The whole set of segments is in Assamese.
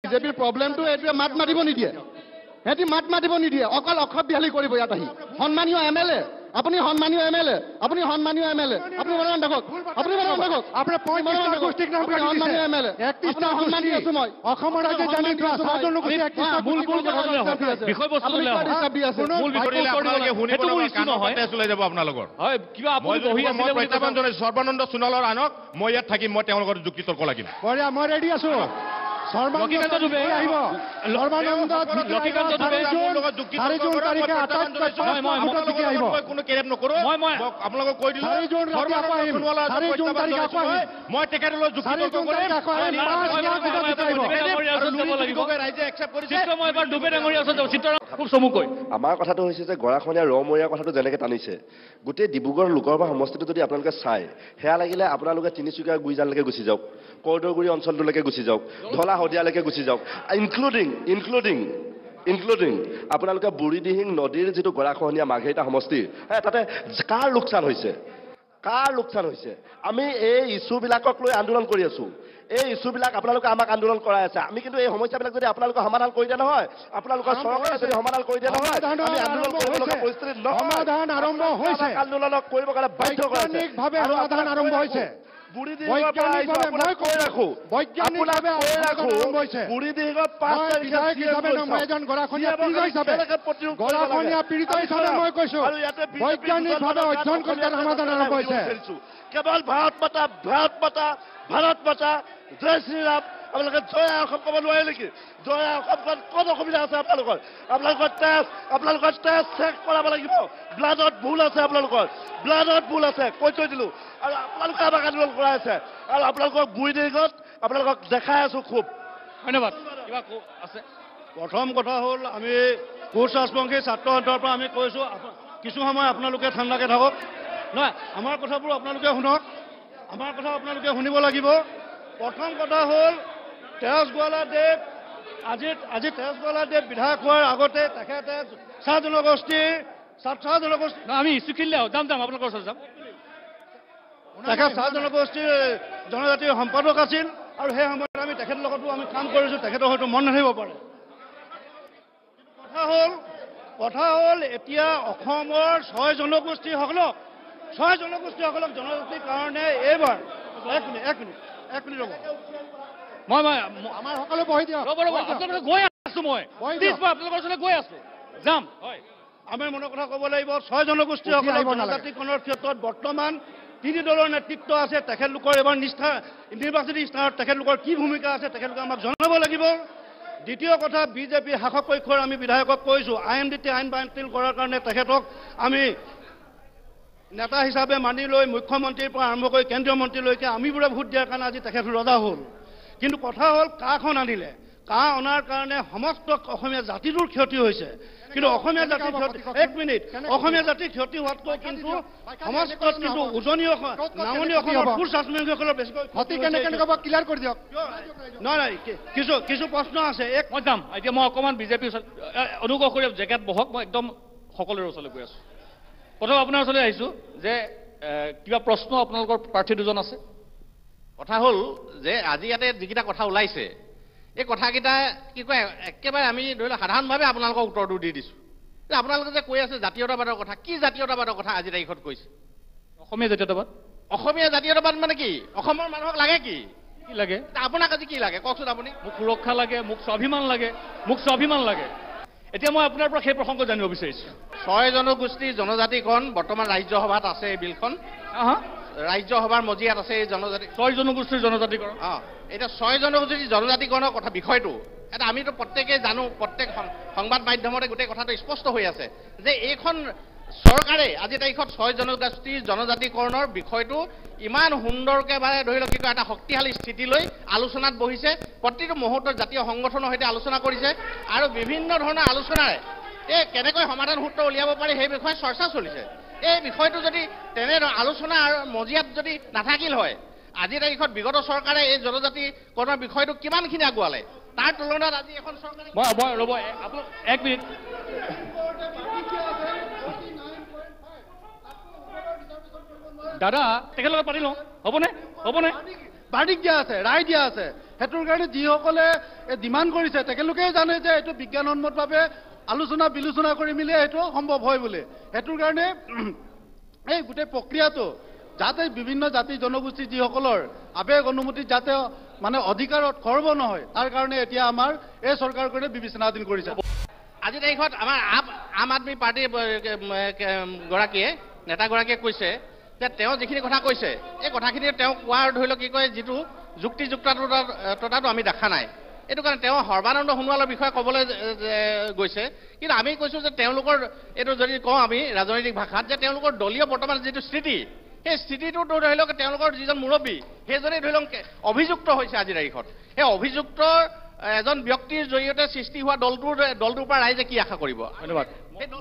বিজেপিৰ প্ৰব্লেমটো এইটোৱে মাত মাতিব নিদিয়ে সিহঁতি মাত মাতিব নিদিয়ে অকল অসভ্যালি কৰিব ইয়াত আহি সন্মানীয় এমএলএ আপুনি সন্মানীয় এমএলএ আপুনি সন্মানীয় এমএলএ আপুনি মনোনয়ন দেখক আপুনি মনোনয়ন দেখক আপোনাৰ 35টা গোষ্ঠীক নাম কাটি সন্মানীয় এমএলএ 31টা সন্মানীয় আছো মই অসমৰ ৰাজ্য জানি থোৱা সাতজন গোষ্ঠী 31টা মূল বিষয়বস্তু মূল বিষয়টো আপোনালোকে শুনিব কাণতে চলাই যাব আপোনালোকৰ হয় কিবা আপুনি বহি আছিলে প্ৰত্যাহ্বান জনাই সৰ্বানন্দ সোণোৱালৰ আনক মই ইয়াত থাকিম মই তেওঁলোকৰ যুক্তি তৰ্ক লাগিম বঢ়িয়া মই ৰেডি আছো লক্ষীকান্ত দুবে আহিব সৰ্বানন্দ লক্ষীকান্ত দুবে চাৰিজন তাৰিখে আটাইতকৈ আহিব কোনো কেৰেপ নকৰোঁ মই আপোনালোকক কৈ দিলোঁ সৰ্বানন্দ সোণোৱাল মই তেখেতলৈ যুক্তি তৰ্ক কৰিম ৰাইজে একচেপ্ট কৰিছে মই এবাৰ দুবে ডাঙৰীয়া ওচৰত যাওঁ চিত্ৰ খুব চমুকৈ আমাৰ কথাটো হৈছে যে গৰাখহনীয়া ৰমৰীয়া কথাটো যেনেকৈ টানিছে গোটেই ডিব্ৰুগড় লোকসভা সমষ্টিটো যদি আপোনালোকে চায় সেয়া লাগিলে আপোনালোকে তিনিচুকীয়া গুইজানলৈকে গুচি যাওক কৰ্দৈগুৰি অঞ্চলটোলৈকে গুচি যাওক ঢলা শদিয়ালৈকে গুচি যাওক ইনক্লুডিং আপোনালোকে বুঢ়ীদিহিং নদীৰ যিটো গৰাখহনীয়া মাঘেৰিটা সমষ্টি তাতে কাৰ লোকচান হৈছে আমি এই ইছ্যুবিলাকক লৈ আন্দোলন কৰি আছোঁ এই ইছ্যুবিলাক আপোনালোকে আমাক আন্দোলন কৰাই আছে আমি কিন্তু এই সমস্যাবিলাক যদি আপোনালোকে সমাধান কৰি দিয়া নহয় আপোনালোকৰ চৰকাৰে যদি সমাধান কৰি দিয়া নহয় আমি আন্দোলন কৰিবলগীয়া পৰিস্থিতি সমাধান আৰম্ভ হৈছে আন্দোলনক কৰিব কাৰণে বাধ্য কৰাইছে সমাধান আৰম্ভ হৈছে কেৱল ভাৰত মাতা জয় শ্ৰীৰাম আপোনালোকে জয় অসম ক'ব নোৱাৰে নেকি জয় অসমখন ক'ত অসুবিধা আছে আপোনালোকৰ তেজ চেক কৰাব লাগিব ব্লাডত ভুল আছে ভুল আছে কৈ থৈ দিলোঁ আৰু আপোনালোকে আমাক আন্দোলন কৰাই আছে আৰু আপোনালোকৰ বুঢ়ীদিহিঙত আপোনালোকক দেখাই আছোঁ খুব ধন্যবাদ কিবা আছে প্ৰথম কথা হ'ল আমি কোচ ৰাজবংশী ছাত্ৰ সন্থাৰ পৰা আমি কৈছোঁ কিছু সময় আপোনালোকে ঠাণ্ডাকৈ থাকক নহয় আমাৰ কথাবোৰ আপোনালোকে শুনক আমাৰ কথা আপোনালোকে শুনিব লাগিব প্ৰথম কথা হ'ল তেজ গোৱালাদেৱ আজি তেজ গোৱালাদেৱ বিধায়ক হোৱাৰ আগতে তেখেতে চাহ জনগোষ্ঠী আমি ইছ্যুখিলে যাম আপোনালোকৰ ওচৰত যাম তেখেত চাহ জনগোষ্ঠীৰ জনজাতিৰ সম্পাদক আছিল আৰু সেই সময়ত আমি তেখেতৰ লগতো আমি কাম কৰিছোঁ তেখেতৰ হয়তো মন নাথাকিব পাৰে কথা হ'ল এতিয়া অসমৰ 6 জনগোষ্ঠীসকলক জনজাতিৰ কাৰণে এইবাৰ এক মিনিট ৰ'ব মই আমাৰ সকলো বহি দিয়ক আপোনালোকে গৈ আছোঁ মই আপোনালোকৰ ওচৰলৈ গৈ আছোঁ যাম হয় আমি মনৰ কথা ক'ব লাগিব 6 জনগোষ্ঠীসকলক জনজাতিকৰণৰ ক্ষেত্ৰত বৰ্তমান 3 দলৰ নেতৃত্ব আছে তেখেতলোকৰ এবাৰ নিৰ্বাচনী স্থানত তেখেতলোকৰ কি ভূমিকা আছে তেখেতলোকে আমাক জনাব লাগিব দ্বিতীয় কথা বিজেপি শাসক পক্ষৰ আমি বিধায়কক কৈছোঁ IMDT আইন বাতিল কৰাৰ কাৰণে তেখেতক আমি নেতা হিচাপে মানি লৈ মুখ্যমন্ত্ৰীৰ পৰা আৰম্ভ কৰি কেন্দ্ৰীয় মন্ত্ৰীলৈকে আমিবোৰে ভোট দিয়াৰ কাৰণে আজি তেখেত ৰজা হ'ল কিন্তু কথা হ'ল কাখন আনিলে কাহ অনাৰ কাৰণে সমস্ত অসমীয়া জাতিটোৰ ক্ষতি হৈছে কিন্তু অসমীয়া জাতিৰ ক্ষতি অসমীয়া জাতিৰ ক্ষতি হোৱাতকৈ কিন্তু সমস্ত কিন্তু উজনি নামনি অসমৰ কোচ ৰাজবংশীসকলৰ বেছিকৈ ক্ষতি কেনেকৈ ক্লিয়াৰ কৰি দিয়ক নহয় কিছু প্ৰশ্ন আছে মই যাম এতিয়া মই অকণমান বিজেপি অনুগ্ৰহ কৰি জেগাত বহক মই একদম সকলোৰে ওচৰলৈ গৈ আছোঁ প্ৰথম আপোনাৰ ওচৰলৈ আহিছোঁ যে কিবা প্ৰশ্ন আপোনালোকৰ প্ৰাৰ্থী দুজন আছে কথা হ'ল যে আজি ইয়াতে যিকেইটা কথা ওলাইছে এই কথাকেইটা কি কয় একেবাৰে আমি ধৰি লওক সাধাৰণভাৱে আপোনালোকক উত্তৰটো দি দিছোঁ আপোনালোকে যে কৈ আছে জাতীয়তাবাদৰ কথা কি জাতীয়তাবাদৰ কথা আজি তাৰিখত কৈছে অসমীয়া জাতীয়তাবাদ মানে কি অসমৰ মানুহক লাগে কি লাগে আপোনাক আজি কি লাগে কওকচোন আপুনি মোক সুৰক্ষা লাগে মোক স্বাভিমান লাগে এতিয়া মই আপোনাৰ পৰা সেই প্ৰসংগ জানিব বিচাৰিছোঁ 6 জনগোষ্ঠীৰ জনজাতিকৰণ বৰ্তমান ৰাজ্যসভাত আছে এই বিলখন ৰাজ্যসভাৰ মজিয়াত আছে এই জনজাতি 6 জনগোষ্ঠীৰ জনজাতিকৰণ এতিয়া 6 জনগোষ্ঠীৰ জনজাতিকৰণৰ কথা বিষয়টো এটা আমিতো প্ৰত্যেকেই জানো প্ৰত্যেক সংবাদ মাধ্যমতে গোটেই কথাটো স্পষ্ট হৈ আছে যে এইখন চৰকাৰে আজি তাৰিখত 6 জনগোষ্ঠীৰ জনজাতিকৰণৰ বিষয়টো ইমান সুন্দৰকৈ মানে ধৰি লওক কি কয় এটা শক্তিশালী স্থিতি লৈ আলোচনাত বহিছে প্ৰতিটো মুহূৰ্তত জাতীয় সংগঠনৰ সৈতে আলোচনা কৰিছে আৰু বিভিন্ন ধৰণৰ আলোচনাৰে এই কেনেকৈ সমাধান সূত্ৰ উলিয়াব পাৰি সেই বিষয়ে চৰ্চা চলিছে এই বিষয়টো যদি তেনে আলোচনা আৰু মজিয়াত যদি নাথাকিল হয় আজি তাৰিখত বিগত চৰকাৰে এই জনজাতিকৰণৰ বিষয়টো কিমানখিনি আগুৱালে তাৰ তুলনাত আজি এখন চৰকাৰে ৰ'ব আপোনাক 1 মিনিট দাদা তেখেতৰ লগত পাতি লওঁ হ'বনে ভাৰ্ডিক্ট দিয়া আছে ৰায় দিয়া আছে সেইটোৰ কাৰণে যিসকলে ডিমাণ্ড কৰিছে তেখেতলোকেই জানে যে এইটো বিজ্ঞানসন্মতভাৱে আলোচনা বিলোচনা কৰি মিলি এইটো সম্ভৱ হয় বুলি। সেইটোৰ কাৰণে এই গোটেই প্ৰক্ৰিয়াটো যাতে বিভিন্ন জাতি জনগোষ্ঠী যিসকলৰ আৱেগ অনুমতি যাতে মানে অধিকাৰত খৰ্ব নহয় তাৰ কাৰণে এতিয়া আমাৰ এই চৰকাৰখনে বিবেচনাধীন কৰিছে। আজিৰ তাৰিখত আমাৰ আম আদমি পাৰ্টীৰ গৰাকীয়ে নেতাগৰাকীয়ে কৈছে যে তেওঁ যিখিনি কথা কৈছে এই কথাখিনি তেওঁ কোৱাৰ ধৰি লওক কি কয় যিটো যুক্তিযুক্ততাটো আমি দেখা নাই। এইটো কাৰণে তেওঁ সৰ্বানন্দ সোণোৱালৰ বিষয়ে ক'বলৈ গৈছে, কিন্তু আমি কৈছোঁ যে তেওঁলোকৰ এইটো যদি কওঁ আমি ৰাজনৈতিক ভাষাত যে তেওঁলোকৰ দলীয় বৰ্তমান যিটো স্থিতি সেই স্থিতিটো ধৰি লওক তেওঁলোকৰ যিজন মুৰব্বী সেইজনেই ধৰি লওক অভিযুক্ত হৈছে আজিৰ তাৰিখত। সেই অভিযুক্তৰ এজন ব্যক্তিৰ জৰিয়তে সৃষ্টি হোৱা দলটোৰ পৰা ৰাইজে কি আশা কৰিব? ধন্যবাদ।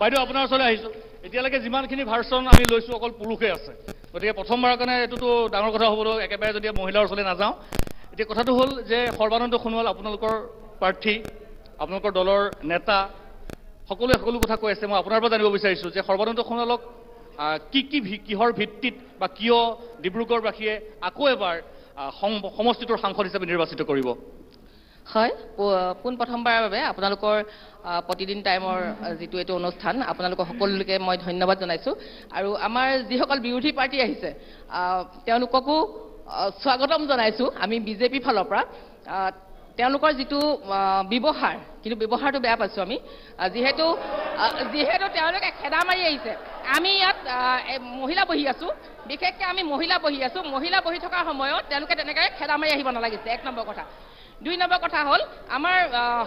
বাইদেউ আপোনাৰ ওচৰলৈ আহিছোঁ। এতিয়ালৈকে যিমানখিনি ভাৰ্চন আমি লৈছোঁ অকল পুৰুষে আছে, গতিকে প্ৰথমবাৰৰ কাৰণে এইটোতো ডাঙৰ কথা হ'বলৈ একেবাৰে যদি মহিলাৰ ওচৰলৈ নাযাওঁ। এতিয়া কথাটো হ'ল যে সৰ্বানন্দ সোণোৱাল আপোনালোকৰ প্ৰাৰ্থী, আপোনালোকৰ দলৰ নেতা, সকলোৱে সকলো কথা কৈ আছে। মই আপোনাৰ পৰা জানিব বিচাৰিছোঁ যে সৰ্বানন্দ সোণোৱালক কিহৰ ভিত্তিত বা কিয় ডিব্ৰুগড়বাসীয়ে আকৌ এবাৰ সমষ্টিটোৰ সাংসদ হিচাপে নিৰ্বাচিত কৰিব? হয়, পোনপ্ৰথমবাৰৰ বাবে আপোনালোকৰ প্ৰতিদিন টাইমৰ যিটো এইটো অনুষ্ঠান আপোনালোকৰ সকলোকে মই ধন্যবাদ জনাইছোঁ। আৰু আমাৰ যিসকল বিৰোধী পাৰ্টি আহিছে তেওঁলোককো স্বাগতম জনাইছোঁ আমি বিজেপি ফালৰ পৰা। তেওঁলোকৰ যিটো ব্যৱহাৰ, কিন্তু ব্যৱহাৰটো বেয়া পাইছোঁ আমি, যিহেতু তেওঁলোকে খেদা মাৰি আহিছে। আমি ইয়াত মহিলা বহি আছোঁ, বিশেষকৈ আমি মহিলা বহি আছোঁ। মহিলা বহি থকাৰ সময়ত তেওঁলোকে তেনেকৈ খেদা মাৰি আহিব নালাগিছে, 1 নম্বৰ কথা। 2 নম্বৰ কথা হ'ল আমাৰ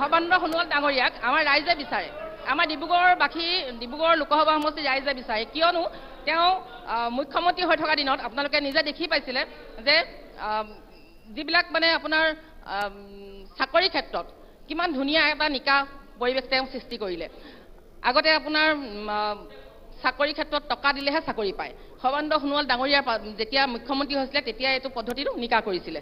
সৰ্বানন্দ সোণোৱাল ডাঙৰীয়াক আমাৰ ৰাইজে বিচাৰে, আমাৰ ডিব্ৰুগড় লোকসভা সমষ্টিৰ ৰাইজে বিচাৰে। কিয়নো তেওঁ মুখ্যমন্ত্ৰী হৈ থকা দিনত আপোনালোকে নিজে দেখি পাইছিলে যে যিবিলাক মানে আপোনাৰ চাকৰি ক্ষেত্ৰত কিমান ধুনীয়া এটা নিকা পৰিৱেশ তেওঁ সৃষ্টি কৰিলে। আগতে আপোনাৰ চাকৰি ক্ষেত্ৰত টকা দিলেহে চাকৰি পায়। সৰ্বানন্দ সোণোৱাল ডাঙৰীয়াৰ যেতিয়া মুখ্যমন্ত্ৰী হৈছিলে তেতিয়া এইটো পদ্ধতিটো নিকা কৰিছিলে।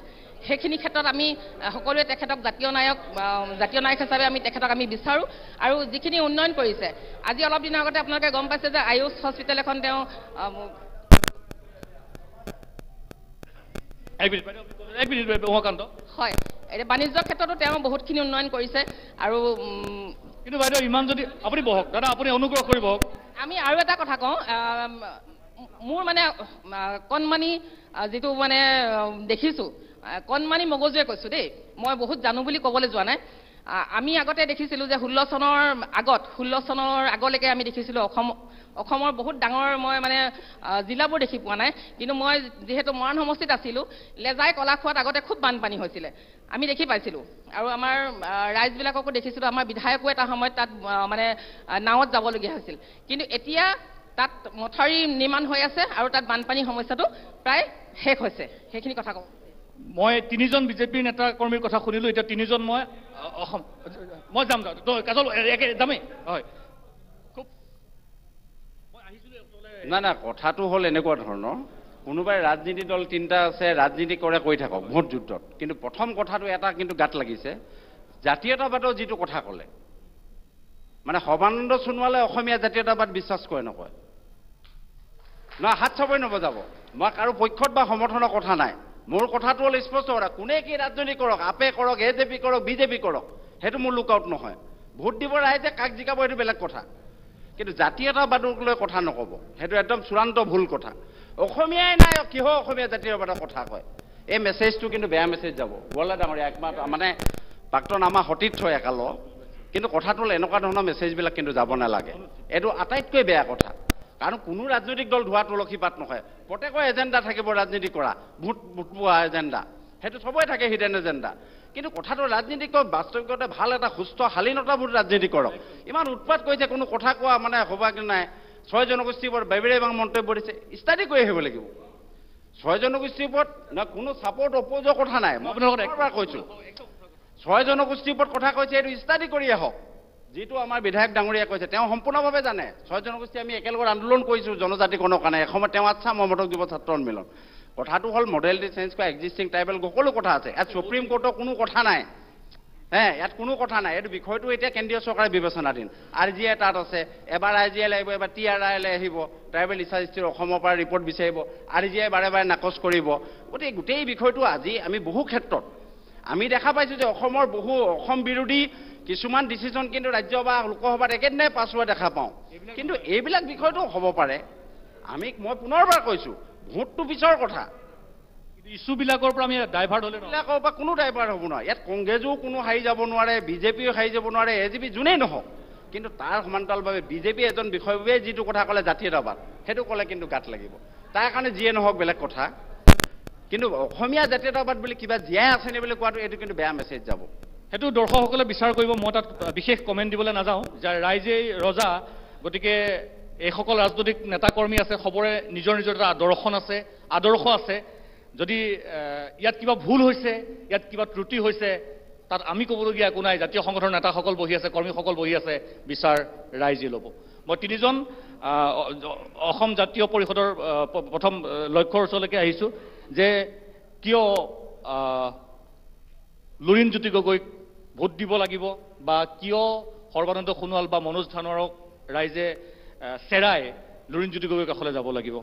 সেইখিনি ক্ষেত্ৰত আমি সকলোৱে তেখেতক জাতীয় নায়ক হিচাপে আমি তেখেতক আমি বিচাৰোঁ। আৰু যিখিনি উন্নয়ন কৰিছে, আজি অলপ দিনৰ আগতে আপোনালোকে গম পাইছে যে আয়ুষ হস্পিটেল এখন তেওঁ হয়, এতিয়া বাণিজ্যৰ ক্ষেত্ৰতো তেওঁ বহুতখিনি উন্নয়ন কৰিছে। আৰু কিন্তু বাইদেউ ইমান যদি আপুনি বহক, দাদা আপুনি অনুগ্ৰহ কৰি বহক। আমি আৰু এটা কথা কওঁ, মোৰ মানে কণমানি যিটো মানে দেখিছোঁ, কণমানি মগজুৱে কৈছোঁ দেই, মই বহুত জানো বুলি ক'বলৈ যোৱা নাই। আমি আগতে দেখিছিলোঁ যে 16 চনৰ আগলৈকে আমি দেখিছিলোঁ অসমৰ বহুত ডাঙৰ মই মানে জিলাবোৰ দেখি পোৱা নাই। কিন্তু মই যিহেতু মৰাণ সমষ্টিত আছিলোঁ, লেজাই কলাখোৱাত আগতে খুব বানপানী হৈছিলে, আমি দেখি পাইছিলোঁ। আৰু আমাৰ ৰাইজবিলাককো দেখিছিলোঁ, আমাৰ বিধায়কো এটা সময়ত তাত মানে নাৱত যাবলগীয়া হৈছিল। কিন্তু এতিয়া তাত মথাউৰি নিৰ্মাণ হৈ আছে আৰু তাত বানপানীৰ সমস্যাটো প্ৰায় শেষ হৈছে। সেইখিনি কথা কওঁ। মই 3জন বিজেপিৰ নেতা কৰ্মীৰ কথা শুনিলোঁ, এতিয়া 3জন মই যাম কাজল যামেই। হয়, না কথাটো হ'ল এনেকুৱা ধৰণৰ, কোনোবাই ৰাজনীতি দল 3টা আছে, ৰাজনীতি কৰে কৈ থাকক ভোট যুদ্ধত। কিন্তু প্ৰথম কথাটো এটা কিন্তু গাত লাগিছে, জাতীয়তাবাদৰ যিটো কথা ক'লে, মানে সৰ্বানন্দ সোণোৱালে অসমীয়া জাতীয়তাবাদ বিশ্বাস কৰে নকয়? নহয়, হাত চাবই নবজাব। মই কাৰো পক্ষত বা সমৰ্থনৰ কথা নাই। মোৰ কথাটো হ'ল স্পষ্ট কথা, কোনে কি ৰাজনীতি কৰক, আপে কৰক, AJP কৰক, BJP কৰক, সেইটো মোৰ লুক আউট নহয়। ভোট দিব ৰাইজে, কাক জিকাব সেইটো বেলেগ কথা। কিন্তু জাতীয়তাবাদক লৈ কথা নক'ব, সেইটো একদম চূড়ান্ত ভুল কথা। অসমীয়াই নাই, কিহৰ অসমীয়া জাতীয়তাবাদৰ কথা কয়? এই মেছেজটো কিন্তু বেয়া মেছেজ যাব। গোৱালা ডাঙৰীয়া একমাত্ৰ মানে প্ৰাক্তন আমাৰ সতীৰ্থ একাল, কিন্তু কথাটো হ'ল এনেকুৱা ধৰণৰ মেছেজবিলাক কিন্তু যাব নালাগে। এইটো আটাইতকৈ বেয়া কথা। কাৰণ কোনো ৰাজনৈতিক দল ধোৱা তুলসী পাত নহয়, প্ৰত্যেকৰ এজেণ্ডা থাকিব ৰাজনীতি কৰা, ভোট পোৱা এজেণ্ডা, সেইটো চবৰে থাকে হিডেন এজেণ্ডা। কিন্তু কথাটো ৰাজনীতি কৰক, বাস্তৱিকতে ভাল এটা সুস্থ শালীনতাবোৰ ৰাজনীতি কৰক। ইমান উৎপাত কৰিছে, কোনো কথা কোৱা মানে সৌভাগ্য নাই। 6 জনগোষ্ঠীৰ ওপৰত বেবিৰে মন্তব্য দিছে, ষ্টাডি কৰি আহিব লাগিব। 6 জনগোষ্ঠীৰ ওপৰত না কোনো ছাপৰ্ট অপ'জৰ কথা নাই। মই আপোনালোকক একবাৰ কৈছোঁ, 6 জনগোষ্ঠীৰ ওপৰত কথা কৈছে, এইটো ষ্টাডি কৰি আহক। যিটো আমাৰ বিধায়ক ডাঙৰীয়া কৈছে, তেওঁ সম্পূৰ্ণভাৱে জানে। 6 জনগোষ্ঠী আমি একেলগত আন্দোলন কৰিছোঁ জনজাতিকৰণৰ কাৰণে। এসময়ত তেওঁ আচ্ছা মমতক যুৱ ছাত্ৰ সন্মিলন। কথাটো হ'ল মডেলিটি চেঞ্জ কৰা, এক্সিষ্টিং ট্ৰাইবেল সকলো কথা আছে। ইয়াত সুপ্ৰিম কোৰ্টৰ কোনো কথা নাই, ইয়াত কোনো কথা নাই। এইটো বিষয়টো এতিয়া কেন্দ্ৰীয় চৰকাৰে বিবেচনাধীন। RGI তাত আছে, এবাৰ RGI আহিব, এবাৰ TRI আহিব, ট্ৰাইবেল ৰিচাৰ্চ অসমৰ পৰা ৰিপৰ্ট বিচাৰিব, RGI বাৰে বাৰে নাকচ কৰিব। গতিকে গোটেই বিষয়টো আজি আমি বহু ক্ষেত্ৰত আমি দেখা পাইছোঁ যে অসমৰ বহু অসম বিৰোধী কিছুমান ডিচিশ্যন কিন্তু ৰাজ্য বা লোকসভাত একেদিনাই পাছ হোৱা দেখা পাওঁ কিন্তু এইবিলাক বিষয়টো হ'ব পাৰে মই পুনৰবাৰ কৈছোঁ ভোটটো পিছৰ কথা ইছ্যুবিলাকৰ পৰা আমি ডাইভাৰ্ট হ'লে বিলাকৰ পৰা কোনো ডাইভাৰ্ট হ'ব নোৱাৰে ইয়াত কংগ্ৰেছো কোনো হাৰি যাব নোৱাৰে বিজেপিও হাৰি যাব নোৱাৰে এজিপি যোনেই নহওক কিন্তু তাৰ সমান্তৰালভাৱে বিজেপি এজন বিষয়বাবে যিটো কথা ক'লে জাতীয়তাবাদ সেইটো ক'লে কিন্তু গাত লাগিব তাৰ কাৰণে যিয়ে নহওক বেলেগ কথা কিন্তু অসমীয়া জাতীয়তাবাদ বুলি কিবা জীয়াই আছেনে বুলি কোৱাটো এইটো কিন্তু বেয়া মেছেজ যাব সেইটো দৰ্শকসকলে বিচাৰ কৰিব মই তাত বিশেষ কমেণ্ট দিবলৈ নাযাওঁ যে ৰাইজেই ৰজা গতিকে এইসকল ৰাজনৈতিক নেতাকৰ্মী আছে সবৰে নিজৰ নিজৰ এটা আদৰ্শ আছে যদি ইয়াত কিবা ভুল হৈছে ইয়াত কিবা ত্ৰুটি হৈছে তাত আমি ক'বলগীয়া একো নাই জাতীয় সংগঠনৰ নেতাসকল বহি আছে কৰ্মীসকল বহি আছে বিচাৰ ৰাইজে ল'ব মই তিনিজন অসম জাতীয় পৰিষদৰ প্ৰথম লক্ষ্যৰ ওচৰলৈকে আহিছোঁ যে কিয় লুৰিণজ্যোতি গগৈক ভোট দিব লাগিব বা কিয় সৰ্বানন্দ সোণোৱাল বা মনোজ ধানোৱাৰক ৰাইজে চেৰাই লুৰিণজ্যোতি গগৈৰ কাষলৈ যাব লাগিব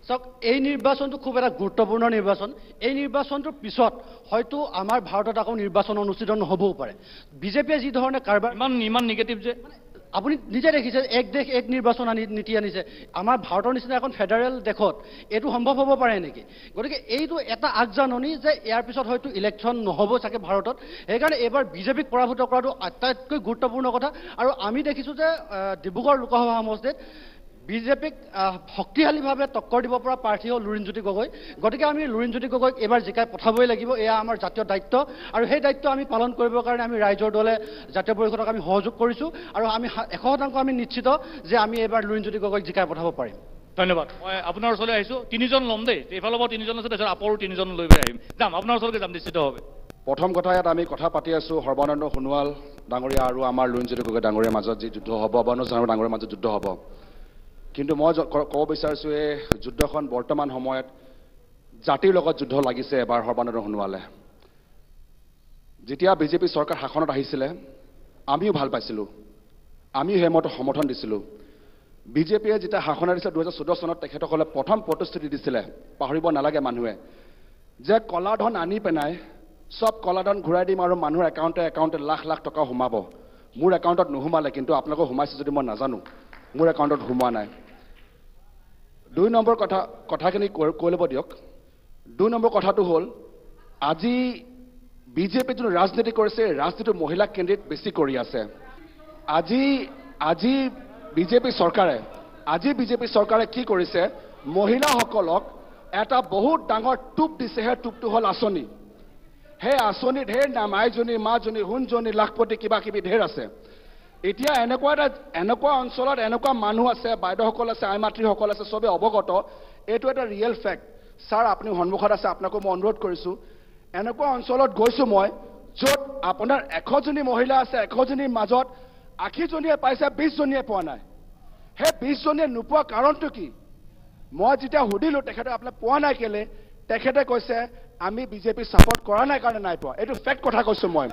চাওক এই নিৰ্বাচনটো খুব এটা গুৰুত্বপূৰ্ণ নিৰ্বাচন এই নিৰ্বাচনটোৰ পিছত হয়তো আমাৰ ভাৰতত আকৌ নিৰ্বাচন অনুষ্ঠিত নহ'বও পাৰে বিজেপিয়ে যি ধৰণে কাৰবাৰ ইমান নিগেটিভ যে আপুনি নিজে দেখিছে এক দেশ এক নিৰ্বাচন নীতি আনিছে আমাৰ ভাৰতৰ নিচিনা এখন ফেডাৰেল দেশত এইটো সম্ভৱ হ'ব পাৰে নেকি গতিকে এইটো এটা আগজাননী যে ইয়াৰ পিছত হয়তো ইলেকশ্যন নহ'ব চাগে ভাৰতত সেইকাৰণে এইবাৰ বিজেপিক পৰাভূত কৰাটো আটাইতকৈ গুৰুত্বপূৰ্ণ কথা আৰু আমি দেখিছোঁ যে ডিব্ৰুগড় লোকসভা সমষ্টিত বিজেপিক শক্তিশালীভাৱে টক্কৰ দিব পৰা প্ৰাৰ্থী হ'ল লুৰিণজ্যোতি গগৈ গতিকে আমি লুৰিণজ্যোতি গগৈক এইবাৰ জিকাই পঠাবই লাগিব এয়া আমাৰ জাতীয় দায়িত্ব আৰু সেই দায়িত্ব আমি পালন কৰিবৰ কাৰণে আমি ৰাইজৰ দলে জাতীয় পৰিষদক আমি সহযোগ কৰিছোঁ আৰু আমি 100% আমি নিশ্চিত যে আমি এইবাৰ লুৰিণজ্যোতি গগৈক জিকাই পঠাব পাৰিম ধন্যবাদ মই আপোনাৰ ওচৰলৈ আহিছোঁ তিনিজন ল'ম দেই এইফালৰ পৰা তিনিজন আছে তাৰপিছত আপৰো তিনিজন লৈ পেলাই আহিম যাম আপোনাৰ ওচৰলৈকে যাম নিশ্চিতভাৱে প্ৰথম কথা ইয়াত আমি কথা পাতি আছোঁ সৰ্বানন্দ সোণোৱাল ডাঙৰীয়া আৰু আমাৰ লুৰিণজ্যোতি গগৈ ডাঙৰীয়াৰ মাজত যি যুদ্ধ হ'ব মনোজ ধানোৱাৰ ডাঙৰীয়াৰ মাজত যুদ্ধ হ'ব কিন্তু মই ক'ব বিচাৰিছোঁ এই যুদ্ধখন বৰ্তমান সময়ত জাতিৰ লগত যুদ্ধ লাগিছে এবাৰ সৰ্বানন্দ সোণোৱালে যেতিয়া বিজেপি চৰকাৰ শাসনত আহিছিলে আমিও ভাল পাইছিলোঁ আমিও সেই মতে সমৰ্থন দিছিলোঁ বিজেপিয়ে যেতিয়া শাসনত দিছিলে 2014 চনত তেখেতসকলে প্ৰথম প্ৰতিশ্ৰুতি দিছিলে পাহৰিব নালাগে মানুহে যে কলা ধন আনি পেলাই সব কলা ধন ঘূৰাই দিম আৰু মানুহৰ একাউণ্টে লাখ লাখ টকা সোমাব মোৰ একাউণ্টত নোসোমালে কিন্তু আপোনালোকৰ সোমাইছে যদি মই নাজানো মোৰ একাউণ্টত সোমোৱা নাই 2 নম্বৰ কথাখিনি কৈ ল'ব দিয়ক 2 নম্বৰ কথাটো হ'ল আজি বিজেপি যোন ৰাজনীতি কৰিছে ৰাজনীতি মহিলা কেন্দ্ৰিত বেছি কৰি আছে আজি বিজেপি চৰকাৰে কি কৰিছে মহিলাসকলক এটা বহুত ডাঙৰ টোপ দিছে সেই টোপটো হ'ল আঁচনি সেই আঁচনি ঢেৰ নাম আইজনী মাজনী হুনজনী লাখপতি কিবা কিবি ঢেৰ আছে এতিয়া এনেকুৱা অঞ্চলত এনেকুৱা মানুহ আছে বাইদেউসকল আছে আই মাতৃসকল আছে চবে অৱগত এইটো এটা ৰিয়েল ফেক্ট ছাৰ আপুনি সন্মুখত আছে আপোনাকো মই অনুৰোধ কৰিছোঁ এনেকুৱা অঞ্চলত গৈছোঁ মই য'ত আপোনাৰ 100জনী মহিলা আছে 100জনীৰ মাজত 80জনীয়ে পাইছে 20জনীয়ে পোৱা নাই সেই 20জনীয়ে নোপোৱা কাৰণটো কি মই যেতিয়া সুধিলোঁ তেখেতে আপোনাক পোৱা নাই কেলে তেখেতে কৈছে আমি বিজেপি ছাপৰ্ট কৰা নাই কাৰণে নাই পোৱা এইটো ফেক্ট কথা কৈছোঁ মই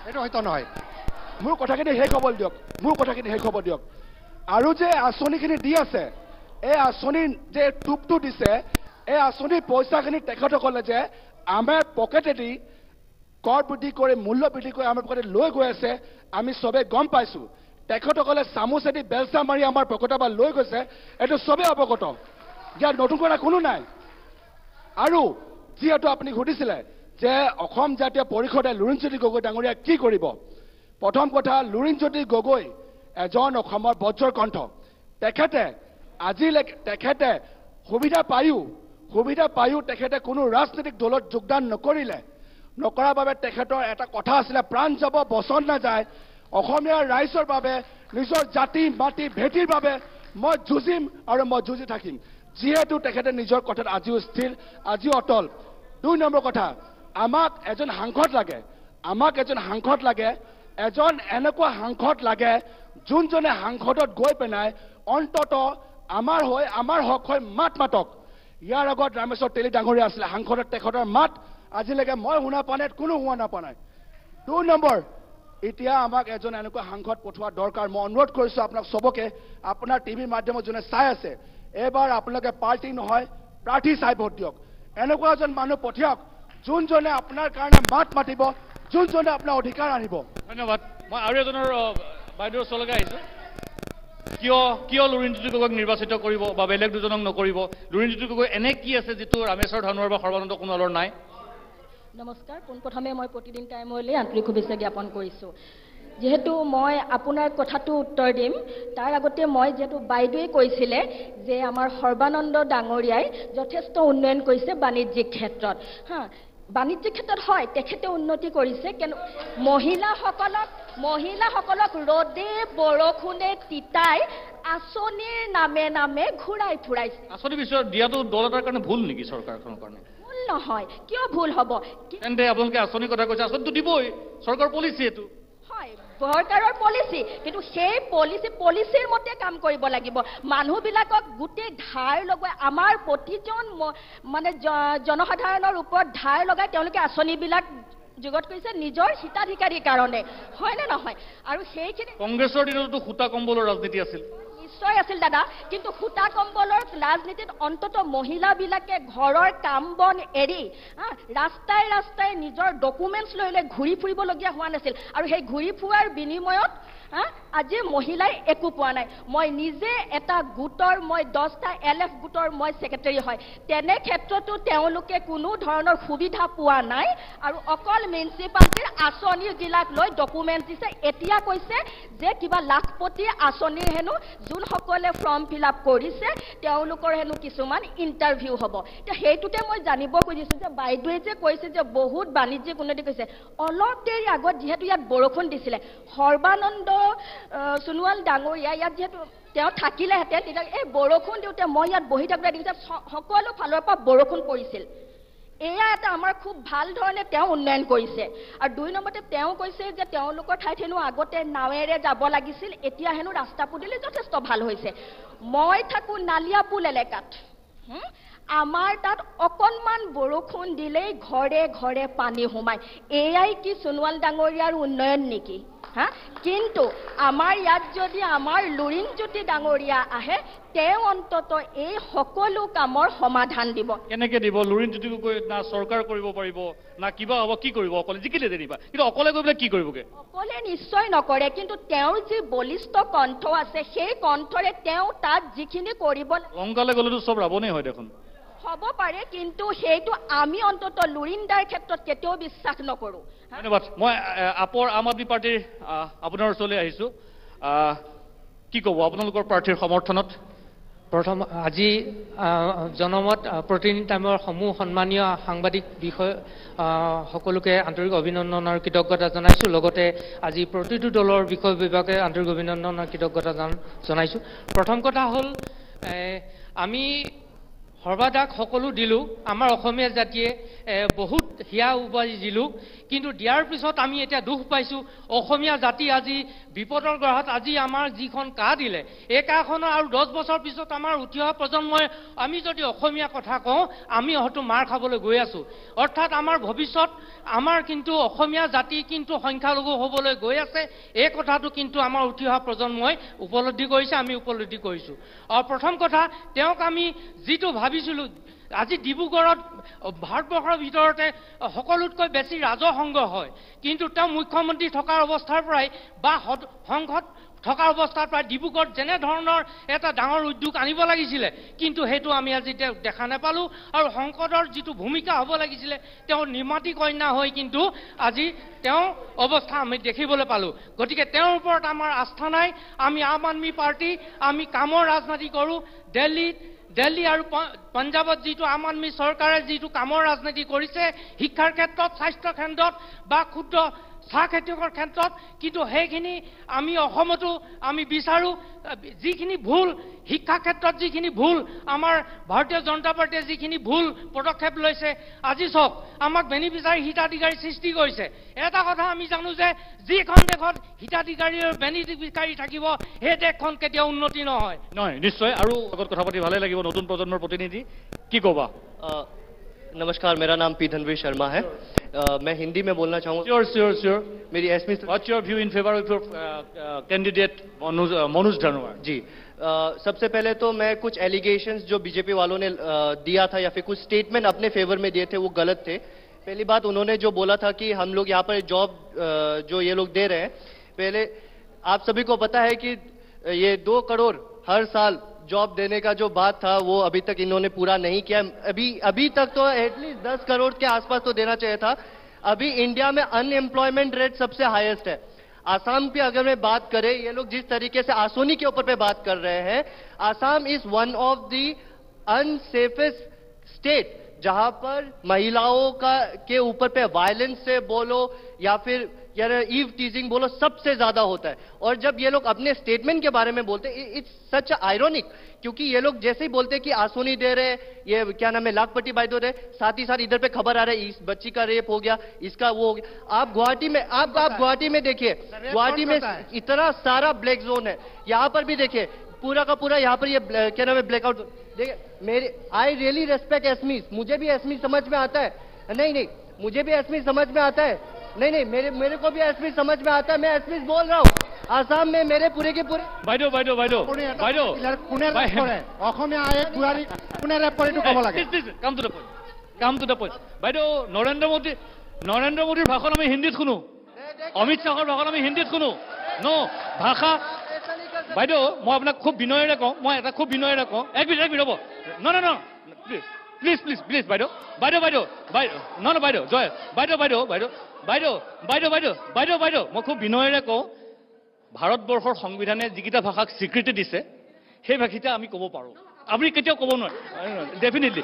এইটো হয়তো নহয় মোৰ কথাখিনি শেষ হ'ব দিয়ক আৰু যে আঁচনিখিনি দি আছে এই আঁচনিৰ যে টোপটো দিছে এই আঁচনিৰ পইচাখিনি তেখেতসকলে যে আমাৰ পকেটেদি কৰ বৃদ্ধি কৰি মূল্য বৃদ্ধি কৰি আমাৰ পকেটে লৈ গৈ আছে আমি চবে গম পাইছোঁ তেখেতসকলে চামুচেদি বেলচা মাৰি আমাৰ পকেটৰ পৰা লৈ গৈছে এইটো চবে অৱগত ইয়াত নতুন কথা কোনো নাই আৰু যিহেতু আপুনি সুধিছিলে যে অসম জাতীয় পৰিষদে লুৰিণজ্যোতি গগৈ ডাঙৰীয়া কি কৰিব প্ৰথম কথা লুৰিণজ্যোতি গগৈ এজন অসমৰ বজ্ৰৰ কণ্ঠ তেখেতে সুবিধা পায়ো তেখেতে কোনো ৰাজনৈতিক দলত যোগদান নকৰাৰ বাবে তেখেতৰ এটা কথা আছিলে প্ৰাণ যাব বচন নাযায় অসমীয়া ৰাইজৰ বাবে নিজৰ জাতি মাটি ভেটিৰ বাবে মই যুঁজিম আৰু মই যুঁজি থাকিম যিহেতু তেখেতে নিজৰ কথাত আজিও স্থিৰ আজিও অটল 2 নম্বৰ কথা আমাক এজন সাংসদ লাগে এজন এনেকুৱা সাংসদ লাগে যোনজনে সাংসদত গৈ পেলাই অন্তত আমাৰ হক হৈ মাত মাতক ইয়াৰ আগত ৰামেশ্বৰ তেলী ডাঙৰীয়া আছিলে সাংসদত তেখেতৰ মাত আজিলৈকে মই শুনা পোৱা নাই কোনো শুনা পোৱা নাই 2 নম্বৰ এতিয়া আমাক এজন এনেকুৱা সাংসদ পঠোৱা দৰকাৰ মই অনুৰোধ কৰিছোঁ আপোনাক চবকে আপোনাৰ টিভিৰ মাধ্যমত যোনে চাই আছে এইবাৰ আপোনালোকে পাৰ্টি নহয় প্ৰাৰ্থী চাই ভোট দিয়ক এনেকুৱা এজন মানুহ পঠিয়াওক যোনজনে আপোনাৰ কাৰণে মাত মাতিব, যোনজনে আপোনাৰ অধিকাৰ আনিব। ধন্যবাদ। মই আৰু এজনৰ বাইদেউৰ ওচৰলৈকে আহিছোঁ। কিয় লুৰিণজ্যোতি গগৈক নিৰ্বাচিত কৰিব বা বেলেগ দুজনক নকৰিব? লুৰিণজ্যোতি গগৈ এনে কি আছে যিটো ৰামেশ্বৰ ধানোৱাৰ বা সৰ্বানন্দ সোণোৱালৰ নাই? নমস্কাৰ। পোনপ্ৰথমে মই প্ৰতিদিন টাইমলৈ আন্তৰিক শুভেচ্ছা জ্ঞাপন কৰিছোঁ। যিহেতু মই আপোনাৰ কথাটো উত্তৰ দিম, তাৰ আগতে মই যিহেতু বাইদেৱে কৈছিলে যে আমাৰ সৰ্বানন্দ ডাঙৰীয়াই যথেষ্ট উন্নয়ন কৰিছে বাণিজ্যিক ক্ষেত্ৰত। বাণিজ্যিক ক্ষেত্ৰত হয় তেখেতে উন্নতি কৰিছে, কিন্তু মহিলাসকলক ৰ'দে বৰষুণে তিতাই আঁচনিৰ নামে নামে ঘূৰাই ফুৰাইছে। আঁচনি বিষয়ে দিয়াটো দল এটাৰ কাৰণে ভুল নেকি চৰকাৰখনৰ কাৰণে? ভুল নহয়, কিয় ভুল হ'ব? তেন্তে আপোনালোকে আঁচনিৰ কথা কৈছে, আঁচনিটো দিবই, চৰকাৰৰ পলিচি এইটো। হয়, চৰকাৰৰ পলিচি, কিন্তু সেই পলিচিৰ মতে কাম কৰিব লাগিব। মানুহবিলাকক গোটেই ধাৰ লগাই আমাৰ প্ৰতিজন মানে জনসাধাৰণৰ ওপৰত ধাৰ লগাই তেওঁলোকে আঁচনিবিলাক যোগত কৰিছে নিজৰ হিতাধিকাৰীৰ কাৰণে, হয়নে নহয়? আৰু সেইখিনি কংগ্ৰেছৰ দিনতো সূতা কম্বলৰ ৰাজনীতি আছিল। নিশ্চয় আছিল দাদা, কিন্তু সূতা কম্বলৰ ৰাজনীতিত অন্তত মহিলাবিলাকে ঘৰৰ কাম বন এৰি ৰাস্তাই ৰাস্তাই নিজৰ ডকুমেণ্টছ লৈ ঘূৰি ফুৰিবলগীয়া হোৱা নাছিল। আৰু সেই ঘূৰি ফুৰাৰ বিনিময়ত আজি মহিলাই একো পোৱা নাই। মই নিজে এটা গোটৰ 10টা LF গোটৰ মই ছেক্ৰেটাৰী হয়। তেনে ক্ষেত্ৰতো তেওঁলোকে কোনো ধৰণৰ সুবিধা পোৱা নাই আৰু অকল মিউনিচিপালিটিৰ আঁচনিবিলাক লৈ ডকুমেণ্ট দিছে। এতিয়া কৈছে যে কিবা লাখপতি আঁচনিৰ হেনো যোনসকলে ফৰ্ম ফিল আপ কৰিছে তেওঁলোকৰ হেনো কিছুমান ইণ্টাৰভিউ হ'ব। এতিয়া সেইটোতে মই জানিব খুজিছোঁ যে বাইদেৱে যে কৈছে যে বহুত বাণিজ্যিক উন্নতি কৰিছে, অলপ দেৰি আগত যিহেতু ইয়াত বৰষুণ দিছিলে, সৰ্বানন্দ সোণোৱাল ডাঙৰীয়া ইয়াত যিহেতু তেওঁ থাকিলেহেঁতেন, তেতিয়া এই বৰষুণ দিওঁতে মই ইয়াত বহি থাকোঁতে দেখিছে সকলো ফালৰ পৰা বৰষুণ পৰিছিল। এয়া এটা আমাৰ খুব ভাল ধৰণে তেওঁ উন্নয়ন কৰিছে। আৰু 2 নম্বৰতে তেওঁ কৈছে যে তেওঁলোকৰ ঠাইত হেনো আগতে নাৱেৰে যাব লাগিছিল, এতিয়া হেনো ৰাস্তা পদূলি যথেষ্ট ভাল হৈছে। মই থাকোঁ নালিয়াপুল এলেকাত, আমাৰ তাত অকণমান বৰষুণ দিলেই ঘৰে ঘৰে পানী সোমায়। এয়াই কি সোণোৱাল ডাঙৰীয়াৰ উন্নয়ন নেকি? কিন্তু আমাৰ ইয়াত যদি আমাৰ লুৰিণজ্যোতি ডাঙৰীয়া আহে, তেওঁ অন্তত এই সকলো কামৰ সমাধান দিব। কেনেকে দিব? লুৰিণজ্যোতি গগৈ না চৰকাৰ কৰিব পাৰিব না কিবা হ'ব, কি কৰিব? অকলে জিকিলে যেনিবা, কিন্তু অকলে গৈ পেলাই কি কৰিবগে? অকলে নিশ্চয় নকৰে, কিন্তু তেওঁৰ যি বলিষ্ঠ কণ্ঠ আছে সেই কণ্ঠৰে তেওঁ তাত যিখিনি কৰিব। লংকালে গ'লেতো চব ৰাৱণেই হয় দেখোন। হ'ব পাৰে, কিন্তু সেইটো আমি অন্তত লুৰিণদাৰ ক্ষেত্ৰত কেতিয়াও বিশ্বাস নকৰোঁ। ধন্যবাদ। মই আম আদমি পাৰ্টিৰ আপোনাৰ ওচৰলৈ আহিছোঁ। কি ক'ব আপোনালোকৰ প্ৰাৰ্থীৰ সমৰ্থনত? প্ৰথম আজি জনমত প্ৰতিনিধি টাইমৰ সমূহ সন্মানীয় সাংবাদিক বিষয় সকলোকে আন্তৰিক অভিনন্দন আৰু কৃতজ্ঞতা জনাইছোঁ। লগতে আজি প্ৰতিটো দলৰ বিষয় বিভাগে আন্তৰিক অভিনন্দন আৰু কৃতজ্ঞতা জনাইছোঁ। প্ৰথম কথা হ'ল আমি সৰ্বাধাক সকলো দিলোঁ, আমাৰ অসমীয়া জাতিয়ে বহুত হিয়া উবাৰি দিলোঁ, কিন্তু দিয়াৰ পিছত আমি এতিয়া দুখ পাইছোঁ। অসমীয়া জাতি আজি বিপদৰ গ্ৰহত আজি আমাৰ যিখন কাহ দিলে, এই কাহখনৰ আৰু 10 বছৰ পিছত আমাৰ উঠি অহা প্ৰজন্মই আমি যদি অসমীয়া কথা কওঁ, আমি হয়তো মাৰ খাবলৈ গৈ আছোঁ। অৰ্থাৎ আমাৰ ভৱিষ্যত আমাৰ কিন্তু অসমীয়া জাতি কিন্তু সংখ্যালঘু হ'বলৈ গৈ আছে। এই কথাটো কিন্তু আমাৰ উঠি অহা প্ৰজন্মই উপলব্ধি কৰিছে, আমি উপলব্ধি কৰিছোঁ। আৰু প্ৰথম কথা, তেওঁক আমি যিটো ভাবিছিলোঁ, আজি ডিব্ৰুগড়ত ভাৰতবৰ্ষৰ ভিতৰতে সকলোতকৈ বেছি ৰাজহ সংগ্ৰহ হয়, কিন্তু তেওঁ মুখ্যমন্ত্ৰী থকাৰ অৱস্থাৰ পৰাই বা সংসদ থকা অৱস্থাৰ পৰাই ডিব্ৰুগড়ত যেনে ধৰণৰ এটা ডাঙৰ উদ্যোগ আনিব লাগিছিলে, কিন্তু সেইটো আমি আজি দেখা নাপালোঁ। আৰু সংসদৰ যিটো ভূমিকা হ'ব লাগিছিলে, তেওঁ নিমাতী কন্যা হৈ কিন্তু আজি তেওঁ অৱস্থা আমি দেখিবলৈ পালোঁ। গতিকে তেওঁৰ ওপৰত আমাৰ আস্থা নাই। আমি আম আদমি পাৰ্টি, আমি কামৰ ৰাজনীতি কৰোঁ। দিল্লী আৰু পঞ্জাৱত যিটো আম আদমি চৰকাৰে যিটো কামৰ ৰাজনীতি কৰিছে, শিক্ষাৰ ক্ষেত্ৰত, স্বাস্থ্য কেন্দ্ৰত বা ক্ষুদ্ৰ চাহ খেতিয়কৰ ক্ষেত্ৰত, কিন্তু সেইখিনি আমি অসমতো আমি বিচাৰোঁ। যিখিনি ভুল শিক্ষা ক্ষেত্ৰত, যিখিনি ভুল আমাৰ ভাৰতীয় জনতা পাৰ্টীয়ে যিখিনি ভুল পদক্ষেপ লৈছে, আজি চাওক আমাক বেনিফিচিয়াৰী হিতাধিকাৰী সৃষ্টি কৰিছে। এটা কথা আমি জানো যে যিখন দেশত হিতাধিকাৰী আৰু বেনিফিচিয়াৰী থাকিব, সেই দেশখন কেতিয়াও উন্নতি নহয়। নিশ্চয়। আৰু লগত কথা পাতি ভালেই লাগিব। নতুন প্ৰজন্মৰ প্ৰতিনিধি, কি ক'বা? नमस्कार, मेरा नाम पी धनवीर शर्मा है। मैं हिंदी में बोलना चाहूँगा। श्योर। मेरी एसमी। What's your view in favour of your candidate Manoj Dhanoa? जी, सबसे पहले तो मैं कुछ एलिगेशंस जो बीजेपी वालों ने दिया था या फिर कुछ स्टेटमेंट अपने फेवर में दिए थे वो गलत थे। पहली बात उन्होंने जो बोला था कि हम लोग यहाँ पर जॉब जो ये लोग दे रहे हैं, पहले आप सभी को पता है कि ये 2 करोड़ हर साल जॉब देने का जो बात था वो अभी तक इन्होंने पूरा नहीं किया। अभी तक तो एटलीस्ट 10 करोड़ के आसपास तो देना चाहिए था। अभी इंडिया में अनएम्प्लॉयमेंट रेट सबसे हाईएस्ट है। आसाम की अगर मैं बात करें, ये लोग जिस तरीके से आसोनी के ऊपर पे बात कर रहे हैं, Assam is one of the unsafest state जहां पर महिलाओं के ऊपर पे वायलेंस से बोलो या फिर यार ईव टीजिंग बोलो, सबसे ज्यादा होता है। और जब ये लोग अपने स्टेटमेंट के बारे में बोलते हैं, इट्स सच आयरोनिक, क्योंकि ये लोग जैसे ही बोलते हैं कि आसोनी दे रहे, ये क्या नाम है लाखपति बाई दो रहे, साथ ही साथ इधर पे खबर आ रहा है इस बच्ची का रेप हो गया, इसका वो हो गया। आप गुवाहाटी में आप गुवाहाटी में देखिए, गुवाहाटी में इतना सारा ब्लैक जोन है। यहाँ पर भी देखिए पूरा का पूरा यहाँ पर ये क्या नाम है ब्लैकआउट। देखिए मेरे आई रियली रेस्पेक्ट एसमीज, मुझे भी एसमीज समझ में आता है। नहीं मुझे भी एसमीज समझ में आता है। नहीं मेरे को भी एसमीज समझ में आता है। मैं एसमीज बोल रहा हूँ। आसाम में मेरे पूरे के पूरे বাইদেউ নৰেন্দ্ৰ মোদীৰ ভাষণ আমি হিন্দীত শুনো, অমিত শ্বাহৰ ভাষণ আমি হিন্দীত শুনো। ভাষা বাইদেউ মই আপোনাক খুব বিনয়েৰে কওঁ, মই এটা খুব বিনয়েৰে কওঁ, এক মিনিট ৰ'ব। প্লিজ বাইদেউ জয় বাইদেউ মই খুব বিনয়েৰে কওঁ, ভাৰতবৰ্ষৰ সংবিধানে যিকেইটা ভাষাক স্বীকৃতি দিছে সেই ভাষাকেইটা আমি ক'ব পাৰোঁ। আপুনি কেতিয়াও ক'ব নোৱাৰে ডেফিনেটলি।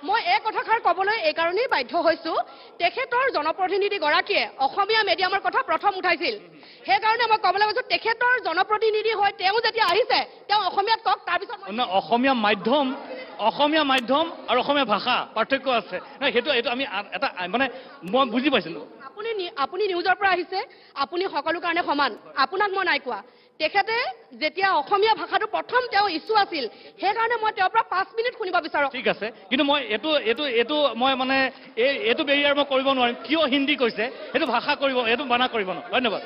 মই এই কথাষাৰ ক'বলৈ এই কাৰণেই বাধ্য হৈছো, তেখেতৰ জনপ্ৰতিনিধিগৰাকীয়ে অসমীয়া মিডিয়ামৰ কথা প্ৰথম উঠাইছিল। সেইকাৰণে মই ক'বলৈ গৈছো, তেখেতৰ জনপ্ৰতিনিধি হৈ তেওঁ যেতিয়া আহিছে তেওঁ অসমীয়াত কওক, তাৰপিছত অসমীয়া মাধ্যম আৰু অসমীয়া ভাষা পাৰ্থক্য আছে। সেইটো আমি এটা মানে মই বুজি পাইছিলোঁ। আপুনি নিউজৰ পৰা আহিছে, আপুনি সকলো কাৰণে সমান, আপোনাক মই নাই কোৱা। তেখেতে যেতিয়া অসমীয়া ভাষাটো প্ৰথম তেওঁ ইছ্যু আছিল, সেইকাৰণে মই তেওঁৰ পৰা 5 মিনিট শুনিব বিচাৰোঁ। ঠিক আছে, কিন্তু মই এইটো মই মানে এইটো বেৰিয়াৰ মই কৰিব নোৱাৰিম। কিয় হিন্দী কৈছে সেইটো ভাষা কৰিব, এইটো মানা কৰিব ন। ধন্যবাদ।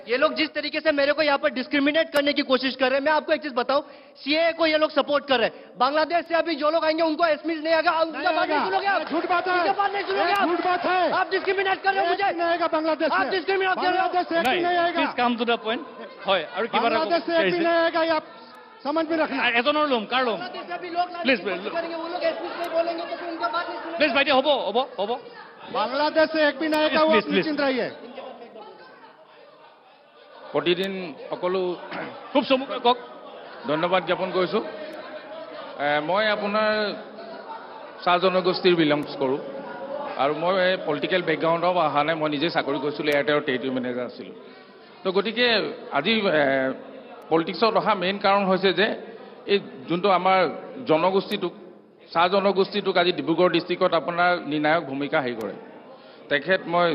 ये लोग जिस तरीके से मेरे को यहाँ पर डिस्क्रिमिनेट करने की कोशिश कर रहे हैं, मैं आपको एक चीज बताऊं, सीए को ये लोग सपोर्ट कर रहे हैं। बांग्लादेश से अभी जो लोग आएंगे उनको एसमीज नहीं आएगा। झूठ बात है, झूठ बात है। आप डिस्क्रिमिनेट कर रहे हो मुझे, बांग्लादेश आप डिस्क्रिमिनेट कर रहे हो। Please come to the point. হয় আৰু কিবা समझ में रखना। এজনৰ লম কাৰ লম প্লিজ বাইদেউ হ'ব। बांग्लादेश से एक भी नहीं आएगा, वो निश्चिंत रहिए। প্ৰতিদিন সকলো খুব চমুকৈ কওক। ধন্যবাদ জ্ঞাপন কৰিছোঁ। মই আপোনাৰ চাহ জনগোষ্ঠীৰ বিলংছ কৰোঁ আৰু মই পলিটিকেল বেকগ্ৰাউণ্ডৰ পৰা অহা নাই। মই নিজে চাকৰি কৰিছিলোঁ, এয়াৰটেলৰ টেৰিটৰি মেনেজাৰ আছিলোঁ। তো গতিকে আজি পলিটিক্সত অহা মেইন কাৰণ হৈছে যে এই যোনটো আমাৰ জনগোষ্ঠীটোক, চাহ জনগোষ্ঠীটোক আজি ডিব্ৰুগড় ডিষ্ট্ৰিক্টত আপোনাৰ নিৰ্ণায়ক ভূমিকা হেৰি কৰে। তেখেত মই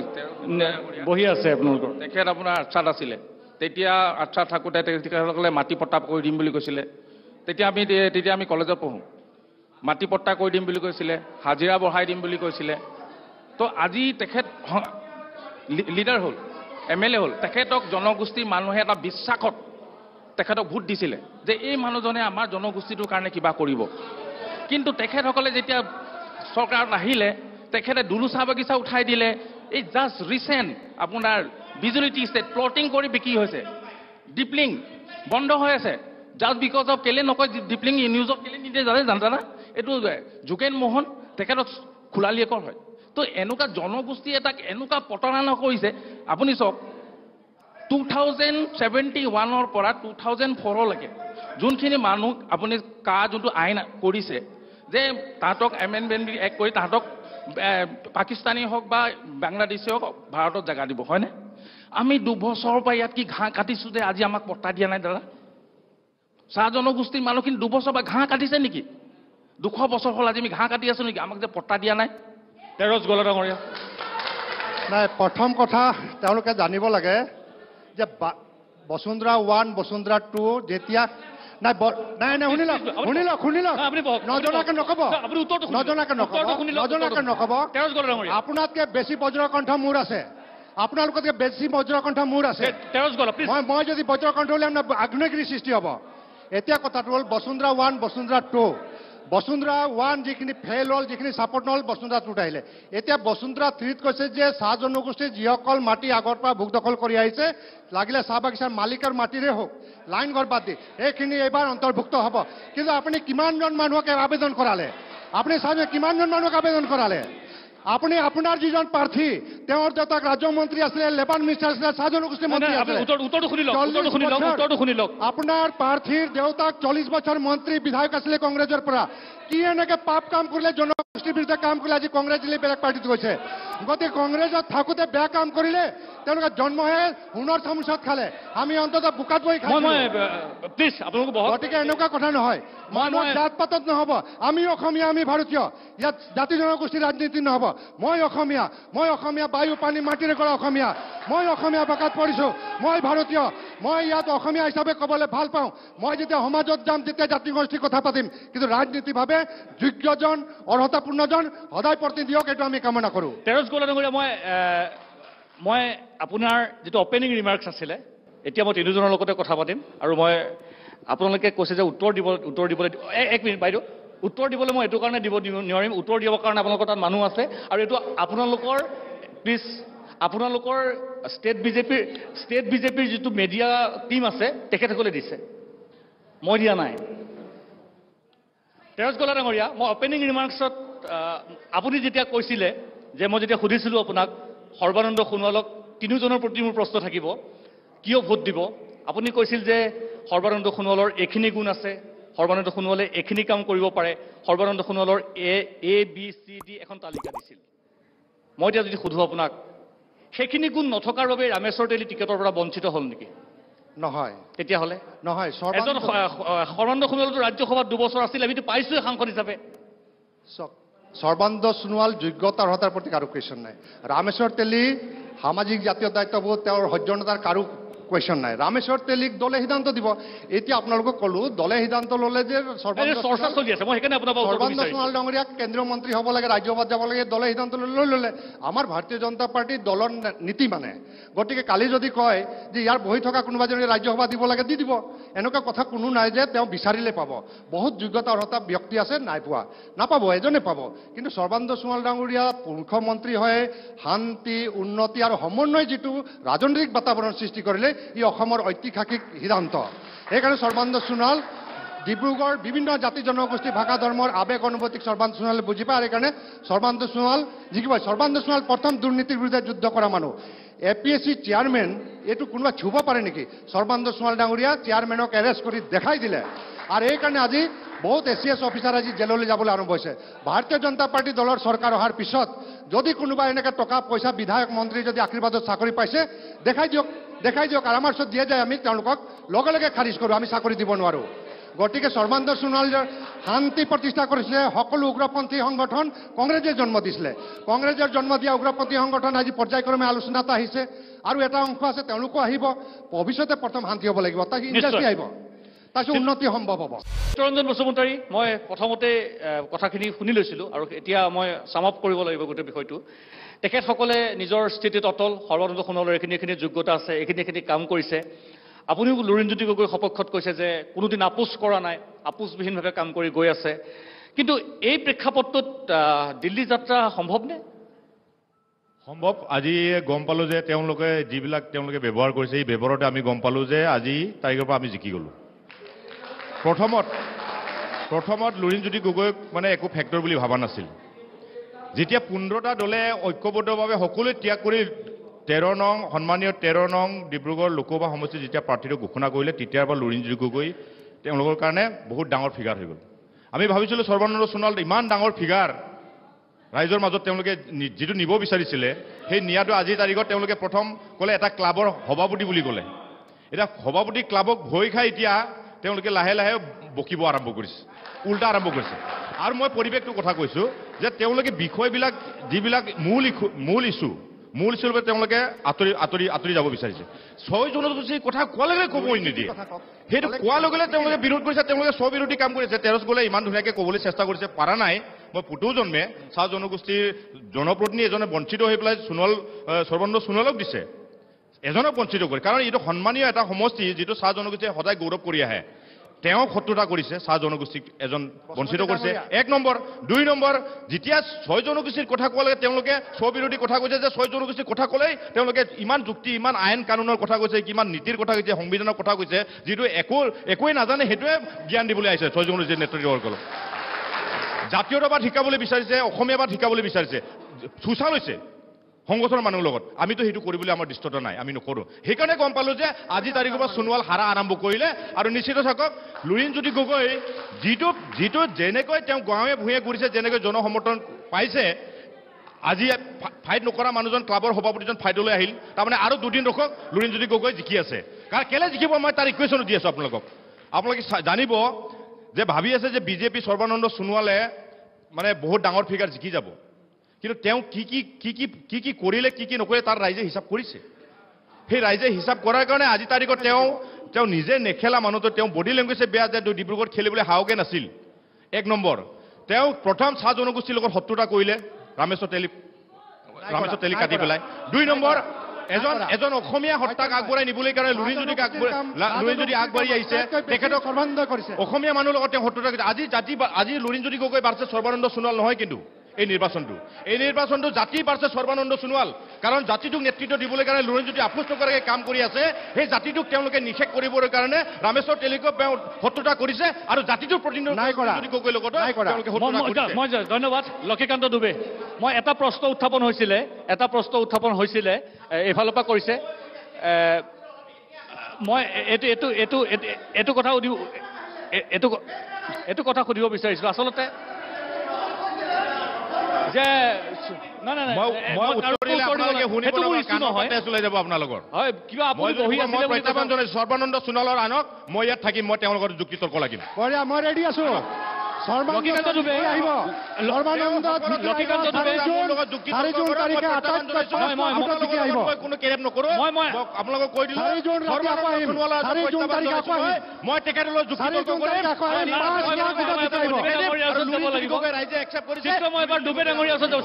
বহি আছে আপোনালোকৰ, তেখেত আপোনাৰ আচ্ছাত আছিলে। তেতিয়া আচ্ছা থাকোঁতে তেখেতসকলে মাটি পট্টা কৰি দিম বুলি কৈছিলে। তেতিয়া আমি কলেজত পঢ়োঁ। মাটি পট্টা কৰি দিম বুলি কৈছিলে, হাজিৰা বঢ়াই দিম বুলি কৈছিলে। তো আজি তেখেত লিডাৰ হ'ল, MLA হ'ল। তেখেতক জনগোষ্ঠীৰ মানুহে এটা বিশ্বাসত তেখেতক ভোট দিছিলে যে এই মানুহজনে আমাৰ জনগোষ্ঠীটোৰ কাৰণে কিবা কৰিব। কিন্তু তেখেতসকলে যেতিয়া চৰকাৰত আহিলে, তেখেতে দুলু চাহ বাগিচা উঠাই দিলে। এই জাষ্ট ৰিচেণ্ট আপোনাৰ বিজুলী টি ষ্টেট প্লটিং কৰি বিক্ৰী হৈছে, ডিপলিং বন্ধ হৈ আছে। জাষ্ট বিকজ অফ কেলে নকয় ডিপলিং নিউজত কেলে নিদিয়ে জানা? এইটো যোগেন মোহন তেখেতক খোলালিয়েকৰ হয়। তো এনেকুৱা জনগোষ্ঠী এটাক এনেকুৱা প্ৰতাৰণা কৰিছে। আপুনি চাওক 2071ৰ পৰা 2004লৈকে যোনখিনি মানুহ আপুনি যোনটো আইন কৰিছে যে তাহাঁতক এমেণ্ডমেণ্ট এক্ট কৰি তাহাঁতক পাকিস্তানী হওক বা বাংলাদেশী হওক ভাৰতত জেগা দিব, হয়নে? আমি 2 বছৰৰ পৰা ইয়াত কি ঘাঁহ কাটিছোঁ যে আজি আমাক পট্টা দিয়া নাই দাদা? চাহ জনগোষ্ঠীৰ মানুহখিনি 2 বছৰ পৰা ঘাঁহ কাটিছে নেকি? 200 বছৰ হ'ল আজি আমি ঘাঁহ কাটি আছোঁ নেকি? আমাক যে পট্টা দিয়া নাই। তেৰজ গলা ডাঙৰীয়া নাই, প্ৰথম কথা তেওঁলোকে জানিব লাগে যে বসুন্ধৰা 1 বসুন্ধৰা 2 যেতিয়া নাই শুনি লওক নজনাকে নক'ব, আপোনাতকে বেছি বজ্ৰকণ্ঠ মোৰ আছে, আপোনালোকতকে বেছি বজ্ৰকণ্ঠ মোৰ আছে। মই যদি বজ্ৰকণ্ঠ হ'লে আগ্নেয়গিৰি সৃষ্টি হ'ব। এতিয়া কথাটো হ'ল বসুন্ধৰা 1 বসুন্ধৰা 2 বসুন্ধৰা 1 যিখিনি ফেইল হ'ল, যিখিনি ছাপৰ্ট নহ'ল, বসুন্ধৰা 2 আহিলে। এতিয়া বসুন্ধৰা 3ত কৈছে যে চাহ জনগোষ্ঠীৰ যিসকল মাটি আগৰ পৰা ভোগ দখল কৰি আহিছে, লাগিলে চাহ বাগিচাৰ মালিকৰ মাটিৰে হওক, লাইন ঘৰ বাদ দি, এইখিনি এইবাৰ অন্তৰ্ভুক্ত হ'ব। কিন্তু আপুনি কিমানজন মানুহক আবেদন কৰালে? আপুনি চাই কিমানজন মানুহক আবেদন কৰালে? আপুনি আপোনাৰ যিজন প্ৰাৰ্থী, তেওঁৰ দেউতাক ৰাজ্যমন্ত্ৰী আছিলে, লেবাৰ মিনিষ্টাৰ আছিলে, চাহ জনগোষ্ঠী মন্ত্ৰী আছিলে। আপোনাৰ প্ৰাৰ্থীৰ দেউতাক 40 বছৰ মন্ত্ৰী বিধায়ক আছিলে কংগ্ৰেছৰ পৰা। কি এনেকে পাপ কাম কৰিলে, জনগোষ্ঠীৰ বিৰুদ্ধে কাম কৰিলে, আজি কংগ্ৰেছ দিলে বেলেগ পাৰ্টিত গৈছে। গতিকে কংগ্ৰেছত থাকোঁতে বেয়া কাম কৰিলে, তেওঁলোকে জন্মহে সোণৰ চামুচত খালে, আমি অন্তত বোকাত বহি খাইছিলোঁ। গতিকে এনেকুৱা কথা নহয়, জাত পাতত নহ'ব। আমি অসমীয়া, আমি ভাৰতীয়, ইয়াত জাতি জনগোষ্ঠীৰ ৰাজনীতি নহ'ব। মই অসমীয়া বায়ু পানী মাটিৰে কৰা অসমীয়া, মই অসমীয়া ভাষাত পঢ়িছোঁ, মই ভাৰতীয়, মই ইয়াত অসমীয়া হিচাপে ক'বলৈ ভাল পাওঁ। মই যেতিয়া সমাজত যাম তেতিয়া জাতি গোষ্ঠীৰ কথা পাতিম, কিন্তু ৰাজনীতিভাৱে যোগ্যজন, অৰ্হতাপূৰ্ণজন সদায় প্ৰতিনিধিক এইটো আমি কামনা কৰোঁ। তেৰছ গোলাডাঙৰীয়া, মই আপোনাৰ যিটো অপেনিং ৰিমাৰ্কছ আছিলে, এতিয়া মই তিনিজনৰ লগতে কথা পাতিম। আৰু মই আপোনালোকে কৈছে যে উত্তৰ দিবলৈ এক মিনিট বাইদেউ, উত্তৰ দিবলৈ মই এইটো কাৰণে দিব নোৱাৰিম। উত্তৰ দিবৰ কাৰণে আপোনালোকৰ তাত মানুহ আছে, আৰু এইটো আপোনালোকৰ প্লিজ, আপোনালোকৰ ষ্টেট বিজেপিৰ যিটো মেডিয়া টীম আছে তেখেতসকলে দিছে, মই দিয়া নাই। তেৰছ গোলাডাঙৰীয়া, মই অপেনিং ৰিমাৰ্কছত আপুনি যেতিয়া কৈছিলে যে, মই যেতিয়া সুধিছিলোঁ আপোনাক সৰ্বানন্দ সোণোৱালক, তিনিজনৰ প্ৰতি মোৰ প্ৰশ্ন থাকিব, কিয় ভোট দিব? আপুনি কৈছিল যে সৰ্বানন্দ সোণোৱালৰ এইখিনি গুণ আছে, সৰ্বানন্দ সোণোৱালে এইখিনি কাম কৰিব পাৰে, সৰ্বানন্দ সোণোৱালৰ ABCD এখন তালিকা দিছিল। মই এতিয়া যদি সুধোঁ আপোনাক, সেইখিনি গুণ নথকাৰ বাবে ৰামেশ্বৰ তেলী টিকেটৰ পৰা বঞ্চিত হ'ল নেকি? নহয়। তেতিয়াহ'লে নহয়, সৰ্বানন্দ সোণোৱালটো ৰাজ্যসভাত 2 বছৰ আছিল, আমিতো পাইছোৱে সাংসদ হিচাপে। সৰ্বানন্দ সোণোৱাল যোগ্যতা অৰ্হতাৰ প্ৰতি কাৰো কুৱেশ্যন নাই। ৰামেশ্বৰ তেলী সামাজিক জাতীয় দায়িত্ববোধ, তেওঁৰ সৌজন্যতাৰ কাৰো কুৱেশ্যন নাই। ৰামেশ্বৰ তেলীক দলে সিদ্ধান্ত দিব। এতিয়া আপোনালোকক ক'লো, দলে সিদ্ধান্ত ল'লে যে সৰ্বানন্দ সোণোৱাল ডাঙৰীয়াক কেন্দ্ৰীয় মন্ত্ৰী হ'ব লাগে, ৰাজ্যসভাত যাব লাগে, দলে সিদ্ধান্ত লৈ ল'লে। আমাৰ ভাৰতীয় জনতা পাৰ্টি দলৰ নীতি মানে। গতিকে কালি যদি কয় যে ইয়াৰ বহি থকা কোনোবা যদি ৰাজ্যসভা দিব লাগে, দি দিব। এনেকুৱা কথা কোনো নাই যে তেওঁ বিচাৰিলে পাব। বহুত যোগ্যতা অৰ্হতা ব্যক্তি আছে, নাই পোৱা, নাপাব, এজনে পাব। কিন্তু সৰ্বানন্দ সোণোৱাল ডাঙৰীয়া মুখ্যমন্ত্ৰী হৈ শান্তি, উন্নতি আৰু সমন্বয় যিটো ৰাজনৈতিক বাতাবৰণ সৃষ্টি কৰিলে, ই অসমৰ ঐতিহাসিক সিদ্ধান্ত। সেইকাৰণে সৰ্বানন্দ সোণোৱাল ডিব্ৰুগড় বিভিন্ন জাতি জনগোষ্ঠী, ভাষা, ধৰ্মৰ আৱেগ অনুভূতিক সৰ্বানন্দ সোণোৱালে বুজি পায়। সেইকাৰণে সৰ্বানন্দ সোণোৱাল জিকিব। সৰ্বানন্দ সোণোৱাল প্ৰথম দুৰ্নীতিৰ বিৰুদ্ধে যুদ্ধ কৰা মানুহ। APSC চেয়াৰমেন, এইটো কোনোবা চুব পাৰে নেকি? সৰ্বানন্দ সোণোৱাল ডাঙৰীয়া চেয়াৰমেনক এৰেষ্ট কৰি দেখাই দিলে। আৰু এইকাৰণে আজি বহুত ACS অফিচাৰ আজি জেললৈ যাবলৈ আৰম্ভ হৈছে। ভাৰতীয় জনতা পাৰ্টি দলৰ চৰকাৰ অহাৰ পিছত যদি কোনোবা এনেকৈ টকা পইচা, বিধায়ক মন্ত্ৰী যদি আশীৰ্বাদত চাকৰি পাইছে, দেখাই দিয়ক। আৰু আমাৰ ওচৰত দিয়ে যায়, আমি তেওঁলোকক লগে লগে খাৰিজ কৰোঁ, আমি চাকৰি দিব নোৱাৰোঁ। গতিকে সৰ্বানন্দ সোণোৱালে শান্তি প্ৰতিষ্ঠা কৰিছিলে। সকলো উগ্ৰপন্থী সংগঠন কংগ্ৰেছে জন্ম দিছিলে। কংগ্ৰেছৰ জন্ম দিয়া উগ্ৰপন্থী সংগঠন আজি পৰ্যায়ক্ৰমে আলোচনাত আহিছে, আৰু এটা অংশ আছে তেওঁলোকো আহিব। ভৱিষ্যতে প্ৰথম শান্তি হ'ব লাগিব, তাক ইণ্ডাষ্ট্ৰী আহিব, তাৰপিছত উন্নতি সম্ভৱ হ'ব। চিত্তৰঞ্জন বসুমতাৰী, মই প্ৰথমতে কথাখিনি শুনি লৈছিলোঁ, আৰু এতিয়া মই চাম আপ কৰিব লাগিব গোটেই বিষয়টো। তেখেতসকলে নিজৰ স্থিতিত অটল, সৰ্বানন্দ সোণোৱালৰ এইখিনি যোগ্যতা আছে, এইখিনি কাম কৰিছে। আপুনিও লুৰিণজ্যোতি গগৈৰ সপক্ষত কৈছে যে কোনোদিন আপোচ কৰা নাই, আপোচবিহীনভাৱে কাম কৰি গৈ আছে। কিন্তু এই প্ৰেক্ষাপটটোত দিল্লী যাত্ৰা সম্ভৱনে? সম্ভৱ। আজি গম পালোঁ যে যিবিলাক তেওঁলোকে ব্যৱহাৰ কৰিছে, এই ব্যৱহাৰতে আমি গম পালোঁ যে আজি তাৰিখৰ পৰা আমি জিকি গ'লোঁ। প্ৰথমত লুৰিণজ্যোতি গগৈক মানে একো ফেক্টৰ বুলি ভবা নাছিল। যেতিয়া 15টা দলে ঐক্যবদ্ধভাৱে সকলোৱে ত্যাগ কৰি 13 নং ডিব্ৰুগড় লোকসভা সমষ্টিত যেতিয়া প্ৰাৰ্থীটো ঘোষণা কৰিলে, তেতিয়াৰ পৰা লুৰিণজ্যোতি গগৈ তেওঁলোকৰ কাৰণে বহুত ডাঙৰ ফিগাৰ হৈ গ'ল। আমি ভাবিছিলোঁ সৰ্বানন্দ সোণোৱাল ইমান ডাঙৰ ফিগাৰ ৰাইজৰ মাজত তেওঁলোকে যিটো নিব বিচাৰিছিলে, সেই নিয়াটো আজিৰ তাৰিখত তেওঁলোকে প্ৰথম ক'লে এটা ক্লাবৰ সভাপতি বুলি ক'লে। এতিয়া সভাপতি ক্লাবক ভয় খাই এতিয়া তেওঁলোকে লাহে লাহে বকিব আৰম্ভ কৰিছে, উল্টা আৰম্ভ কৰিছে। আৰু মই পৰিৱেশটোৰ কথা কৈছোঁ যে তেওঁলোকে বিষয়বিলাক যিবিলাক মূল ইছ্যুৰ বাবে তেওঁলোকে আঁতৰি যাব বিচাৰিছে। 6 জনগোষ্ঠীৰ কথা কোৱাৰ লগে লগে ক'বই নিদিয়ে। সেইটো কোৱাৰ লগে লগে তেওঁলোকে বিৰোধ কৰিছে, তেওঁলোকে স্ববিৰোধী কাম কৰিছে। তেৰছ গ'লে ইমান ধুনীয়াকৈ ক'বলৈ চেষ্টা কৰিছে, পাৰা নাই। মই পুতৌ জন্মে চাহ জনগোষ্ঠীৰ জনপ্ৰতিনিধি এজনে বঞ্চিত হৈ পেলাই সৰ্বানন্দ সোণোৱালক দিছে, এজনক বঞ্চিত কৰি। কাৰণ এইটো সন্মানীয় এটা সমষ্টি, যিটো চাহ জনগোষ্ঠীয়ে সদায় গৌৰৱ কৰি আহে। তেওঁক শত্ৰুতা কৰিছে চাহ জনগোষ্ঠীক এজন বঞ্চিত কৰিছে 1 নম্বৰ 2 নম্বৰ যেতিয়া 6 জনগোষ্ঠীৰ কথা কোৱা লাগে তেওঁলোকে স্ববিৰোধী কথা কৈছে যে 6 জনগোষ্ঠীৰ কথা ক'লেই তেওঁলোকে ইমান যুক্তি ইমান আইন কানুনৰ কথা কৈছে কিমান নীতিৰ কথা কৈছে সংবিধানৰ কথা কৈছে যিটো একোৱে নাজানে সেইটোৱে জ্ঞান দিবলৈ আহিছে 6 জনগোষ্ঠীৰ নেতৃত্বসকলক জাতীয়তাবাদ শিকাবলৈ বিচাৰিছে অসমীয়াবাদ শিকাবলৈ বিচাৰিছে চুচা লৈছে সংগঠনৰ মানুহৰ লগত আমিতো সেইটো কৰিবলৈ আমাৰ দৃষ্টতা নাই আমি নকৰোঁ সেইকাৰণে গম পালোঁ যে আজি তাৰিখৰ পৰা সোণোৱাল হাৰা আৰম্ভ কৰিলে আৰু নিশ্চিত থাকক লুৰিণজ্যোতি গগৈ যিটো যেনেকৈ তেওঁ গাঁৱে ভূঞে ঘূৰিছে যেনেকৈ জনসমৰ্থন পাইছে আজি ফাইট নকৰা মানুহজন ক্লাবৰ সভাপতিজন ফাইটলৈ আহিল তাৰমানে আৰু 2 দিন ৰখক লুৰিণজ্যোতি গগৈ জিকি আছে কাৰণ কেলে জিকিব মই তাৰ ইকুৱেশ্যনো দি আছোঁ আপোনালোকে জানিব যে ভাবি আছে যে বিজেপি সৰ্বানন্দ সোণোৱালে মানে বহুত ডাঙৰ ফিগাৰ জিকি যাব কিন্তু তেওঁ কি কৰিলে কি নকৰিলে তাৰ ৰাইজে হিচাপ কৰিছে সেই ৰাইজে হিচাপ কৰাৰ কাৰণে আজি তাৰিখত তেওঁ নিজে নেখেলা মানুহটো তেওঁ বডি লেংগুৱেজে বেয়া যে ডিব্ৰুগড়ত খেলিবলৈ হাওকে নাছিল 1 নম্বৰ তেওঁ প্ৰথম চাহ জনগোষ্ঠীৰ লগত শত্ৰুতা কৰিলে ৰামেশ্বৰ তেলী কাটি পেলাই 2 নম্বৰ এজন অসমীয়া হত্যাক আগবঢ়াই নিবলৈ কাৰণে লুৰিণজ্যোতি আগবাঢ়ি আহিছে তেখেতক অসমীয়া মানুহৰ লগত তেওঁ শত্ৰুতা কৰিছে আজি লুৰিণজ্যোতি গগৈ ভাৰ্চেছ সৰ্বানন্দ সোণোৱাল নহয় কিন্তু এই নিৰ্বাচনটো জাতি ভাৰ্চেছ সৰ্বানন্দ সোণোৱাল কাৰণ জাতিটোক নেতৃত্ব দিবলৈ কাৰণে লুৰিণজ্যোতি আপোচ নকৰাকৈ কাম কৰি আছে সেই জাতিটোক তেওঁলোকে নিষেধ কৰিবৰ কাৰণে ৰামেশ্বৰ তেলীকক শত্ৰুতা কৰিছে আৰু জাতিটোৰ প্ৰতিনিধি গগৈৰ লগত মই ধন্যবাদ লক্ষীকান্ত দুবে মই এটা প্ৰশ্ন উত্থাপন হৈছিলে এইফালৰ পৰা কৰিছে মই এইটো কথা সুধিব বিচাৰিছিলোঁ আচলতে যে সৰ্বানন্দ সোণোৱালৰ আনক মই ইয়াত থাকিম মই তেওঁলোকৰ যুক্তি তৰ্ক লাগিম মই ৰেডি আছো আপোনালোকক কৈ দিলো মই তেখেতলৈ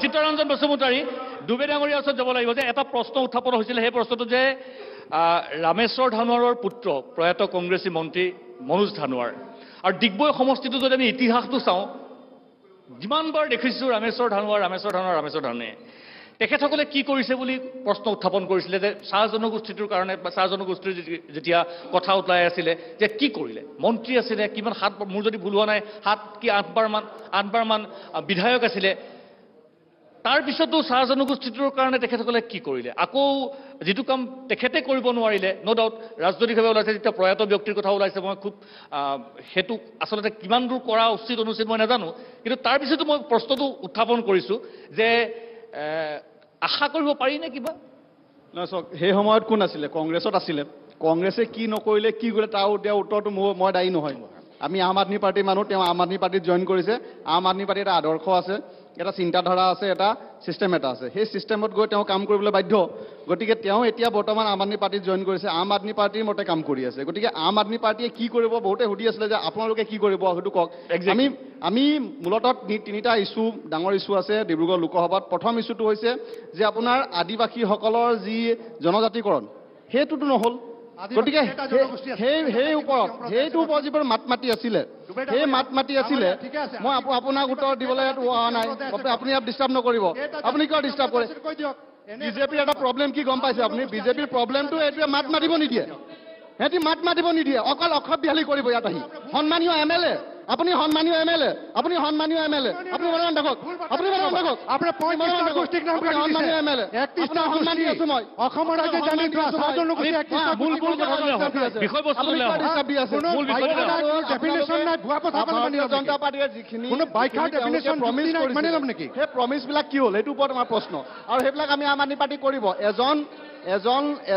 চিত্তৰঞ্জন বসুমতাৰী দুবে ডাঙৰীয়া ওচৰত যাব লাগিব যে এটা প্ৰশ্ন উত্থাপন হৈছিলে সেই প্ৰশ্নটো যে ৰামেশ্বৰ ধানোৱাৰৰ পুত্ৰ প্ৰয়াত কংগ্ৰেছী মন্ত্ৰী মনোজ ধানোৱাৰ আৰু ডিগবৈ সমষ্টিটো যদি আমি ইতিহাসটো চাওঁ যিমানবাৰ দেখিছোঁ ৰামেশ্বৰ ধানোৱাৰে তেখেতসকলে কি কৰিছে বুলি প্ৰশ্ন উত্থাপন কৰিছিলে যে চাহ জনগোষ্ঠীটোৰ কাৰণে বা চাহ জনগোষ্ঠীৰ যেতিয়া কথা ওলাই আছিলে যে কি কৰিলে মন্ত্ৰী আছিলে কিমান মোৰ যদি ভুল হোৱা নাই 8বাৰমান বিধায়ক আছিলে তাৰপিছতো চাহ জনগোষ্ঠীটোৰ কাৰণে তেখেতসকলে কি কৰিলে আকৌ যিটো কাম তেখেতে কৰিব নোৱাৰিলে ন' ডাউট ৰাজনৈতিকভাৱে ওলাইছে যেতিয়া প্ৰয়াত ব্যক্তিৰ কথা ওলাইছে মই খুব সেইটো আচলতে কিমান দূৰ কৰা উচিত অনুচিত মই নাজানো কিন্তু তাৰপিছতো মই প্ৰশ্নটো উত্থাপন কৰিছোঁ যে আশা কৰিব পাৰি নে কিবা নহয় চাওক সেই সময়ত কোন আছিলে কংগ্ৰেছত আছিলে কংগ্ৰেছে কি নকৰিলে কি কৰিলে তাৰ উত্তৰটো মই দায়ী নহয় আমি আম আদমি পাৰ্টিৰ মানুহ তেওঁ আম আদমি পাৰ্টিত জইন কৰিছে আম আদমি পাৰ্টিৰ এটা আদৰ্শ আছে এটা চিন্তাধাৰা আছে এটা চিষ্টেম এটা আছে সেই চিষ্টেমত গৈ তেওঁ কাম কৰিবলৈ বাধ্য গতিকে তেওঁ এতিয়া বৰ্তমান আম আদমি পাৰ্টিত জইন কৰিছে আম আদমি পাৰ্টিৰ মতে কাম কৰি আছে গতিকে আম আদমি পাৰ্টিয়ে কি কৰিব বহুতে সুধি আছিলে যে আপোনালোকে কি কৰিব সেইটো কওক আমি মূলতঃ 3টা ইছ্যু ডাঙৰ ইছ্যু আছে ডিব্ৰুগড় লোকসভাত প্ৰথম ইছ্যুটো হৈছে যে আপোনাৰ আদিবাসীসকলৰ যি জনজাতিকৰণ সেইটোতো নহ'ল গতিকে সেইটো ওপৰত যিবোৰ মাত মাতি আছিলে সেই মাত মাতি আছিলে মই আপোনাক উত্তৰ দিবলৈ হোৱা নাই আপুনি ইয়াত ডিষ্টাৰ্ব নকৰিব আপুনি কিয় ডিষ্টাৰ্ব কৰে বিজেপিৰ এটা প্ৰব্লেম কি গম পাইছে আপুনি বিজেপিৰ প্ৰব্লেমটো এইটোৱে মাত মাতিব নিদিয়ে সিহঁতি মাত মাতিব নিদিয়ে অকল অক্ষত বিহালি কৰিব ইয়াত আহি সন্মানীয় MLA আপুনি সন্মানীয় MLA আপুনি মনোনয়ন দেখক আপোনাৰ গোষ্ঠীক নাম সন্মানীয় MLA সন্মানী আছো মই অসমৰ ৰাজ্যত জানি থোৱা জনতা পাৰ্টিয়ে যিখিনি সেই প্ৰমিছবিলাক কি হ'ল এইটো ওপৰত আমাৰ প্ৰশ্ন আৰু সেইবিলাক আমি আম আদমি পাৰ্টি কৰিব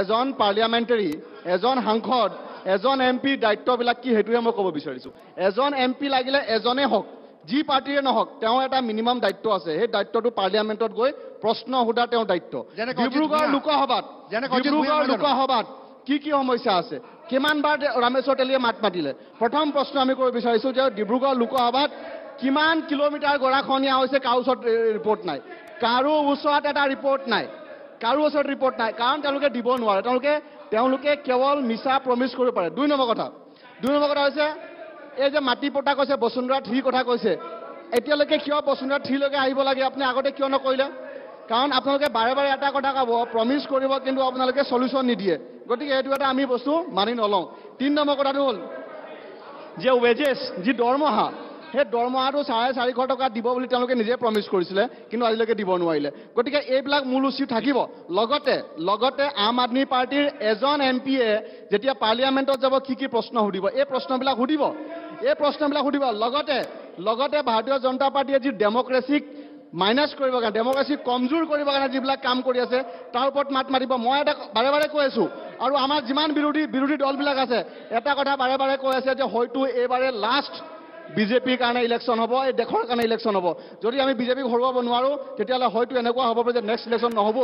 এজন পাৰ্লিয়ামেণ্টাৰী এজন সাংসদ এজন MP দায়িত্ববিলাক কি সেইটোহে মই ক'ব বিচাৰিছোঁ এজন MP লাগিলে এজনেই হওক যি পাৰ্টিৰে নহওক তেওঁ এটা মিনিমাম দায়িত্ব আছে সেই দায়িত্বটো পাৰ্লিয়ামেণ্টত গৈ প্ৰশ্ন সোধা তেওঁৰ দায়িত্ব ডিব্ৰুগড় লোকসভাত কি সমস্যা আছে কিমানবাৰ ৰামেশ্বৰ তেলীয়ে মাত মাতিলে প্ৰথম প্ৰশ্ন আমি কৰিব বিচাৰিছোঁ যে ডিব্ৰুগড় লোকসভাত কিমান কিলোমিটাৰ গৰাখহনীয়া হৈছে কাৰো ওচৰত ৰিপৰ্ট নাই কাৰো ওচৰত এটা ৰিপৰ্ট নাই কাৰণ তেওঁলোকে দিব নোৱাৰে তেওঁলোকে কেৱল মিছা প্ৰমিছ কৰিব পাৰে 2 নম্বৰ কথা হৈছে এই যে মাটি পতা কৈছে বসুন্ধৰা 3 কথা কৈছে এতিয়ালৈকে কিয় বসুন্ধৰা 3 লৈকে আহিব লাগে আপুনি আগতে কিয় নকৰিলে কাৰণ আপোনালোকে বাৰে বাৰে এটা কথা ক'ব প্ৰমিস কৰিব কিন্তু আপোনালোকে সলিউশন নিদিয়ে গতিকে এইটো এটা আমি বস্তু মানি নলওঁ 3 নম্বৰ কথাটো হ'ল যে ৱেজেছ যি দৰমহা সেই দৰমহাটো 450 টকা দিব বুলি তেওঁলোকে নিজে প্ৰমিস কৰিছিলে কিন্তু আজিলৈকে দিব নোৱাৰিলে গতিকে এইবিলাক মূল উচি থাকিব লগতে আম আদমি পাৰ্টিৰ এজন এমপিয়ে যেতিয়া পাৰ্লিয়ামেণ্টত যাব কি প্ৰশ্ন সুধিব এই প্ৰশ্নবিলাক সুধিব লগতে ভাৰতীয় জনতা পাৰ্টিয়ে যি ডেমক্ৰেচিক মাইনাছ কৰিব কাৰণে ডেমক্ৰেচিক কমজোৰ কৰিব কাৰণে যিবিলাক কাম কৰি আছে তাৰ ওপৰত মাত মাৰিব মই এটা বাৰে বাৰে কৈ আছো আৰু আমাৰ যিমান বিৰোধী দলবিলাক আছে এটা কথা বাৰে বাৰে কৈ আছে যে হয়তো এইবাৰে লাষ্ট বিজেপিৰ কাৰণে ইলেকশ্যন হ'ব এই দেশৰ কাৰণে ইলেকশ্যন হ'ব যদি আমি বিজেপিক হৰুৱাব নোৱাৰো তেতিয়াহ'লে হয়তো এনেকুৱা হ'ব পাৰে যে নেক্সট ইলেকশ্যন নহ'ব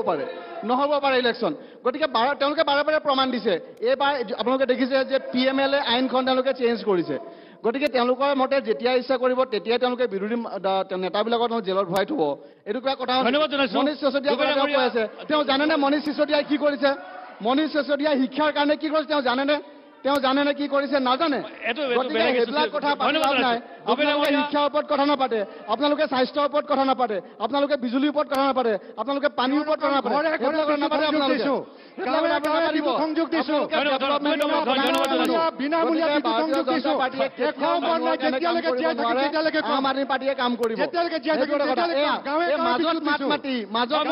পাৰে ইলেকশ্যন গতিকে তেওঁলোকে বাৰে বাৰে প্ৰমাণ দিছে এইবাৰ আপোনালোকে দেখিছে যে PMLA আইনখন তেওঁলোকে চেঞ্জ কৰিছে গতিকে তেওঁলোকৰ মতে যেতিয়া ইচ্ছা কৰিব তেতিয়াই তেওঁলোকে বিৰোধী নেতাবিলাকক জেলত ভৰাই থ'ব এইটো কিবা কথা মনীষ চিচোদিয়া কৈ আছে তেওঁ জানেনে মনীষ চিচোদিয়াই কি কৰিছে মনীষ চিচোদিয়াই শিক্ষাৰ কাৰণে কি কৰিছে তেওঁ জানেনে কি কৰিছে নাজানে এইবিলাক কথা পাতি লাভ নাই আপোনালোকে শিক্ষাৰ ওপৰত কথা নাপাতে আপোনালোকে স্বাস্থ্যৰ ওপৰত কথা নাপাতে আপোনালোকে বিজুলীৰ ওপৰত কথা নাপাতে আপোনালোকে পানীৰ ওপৰত কথা নাপাতে সংযোগ দিছো বিনামূলীয়া সংযোগ দিছো আম আদমি পাৰ্টিয়ে কাম কৰিব মাজত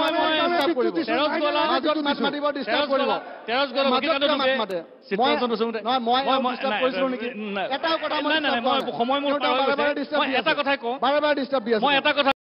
মাত মাতিব ডিষ্টাৰ্ব কৰিব এটা কথাই কওঁ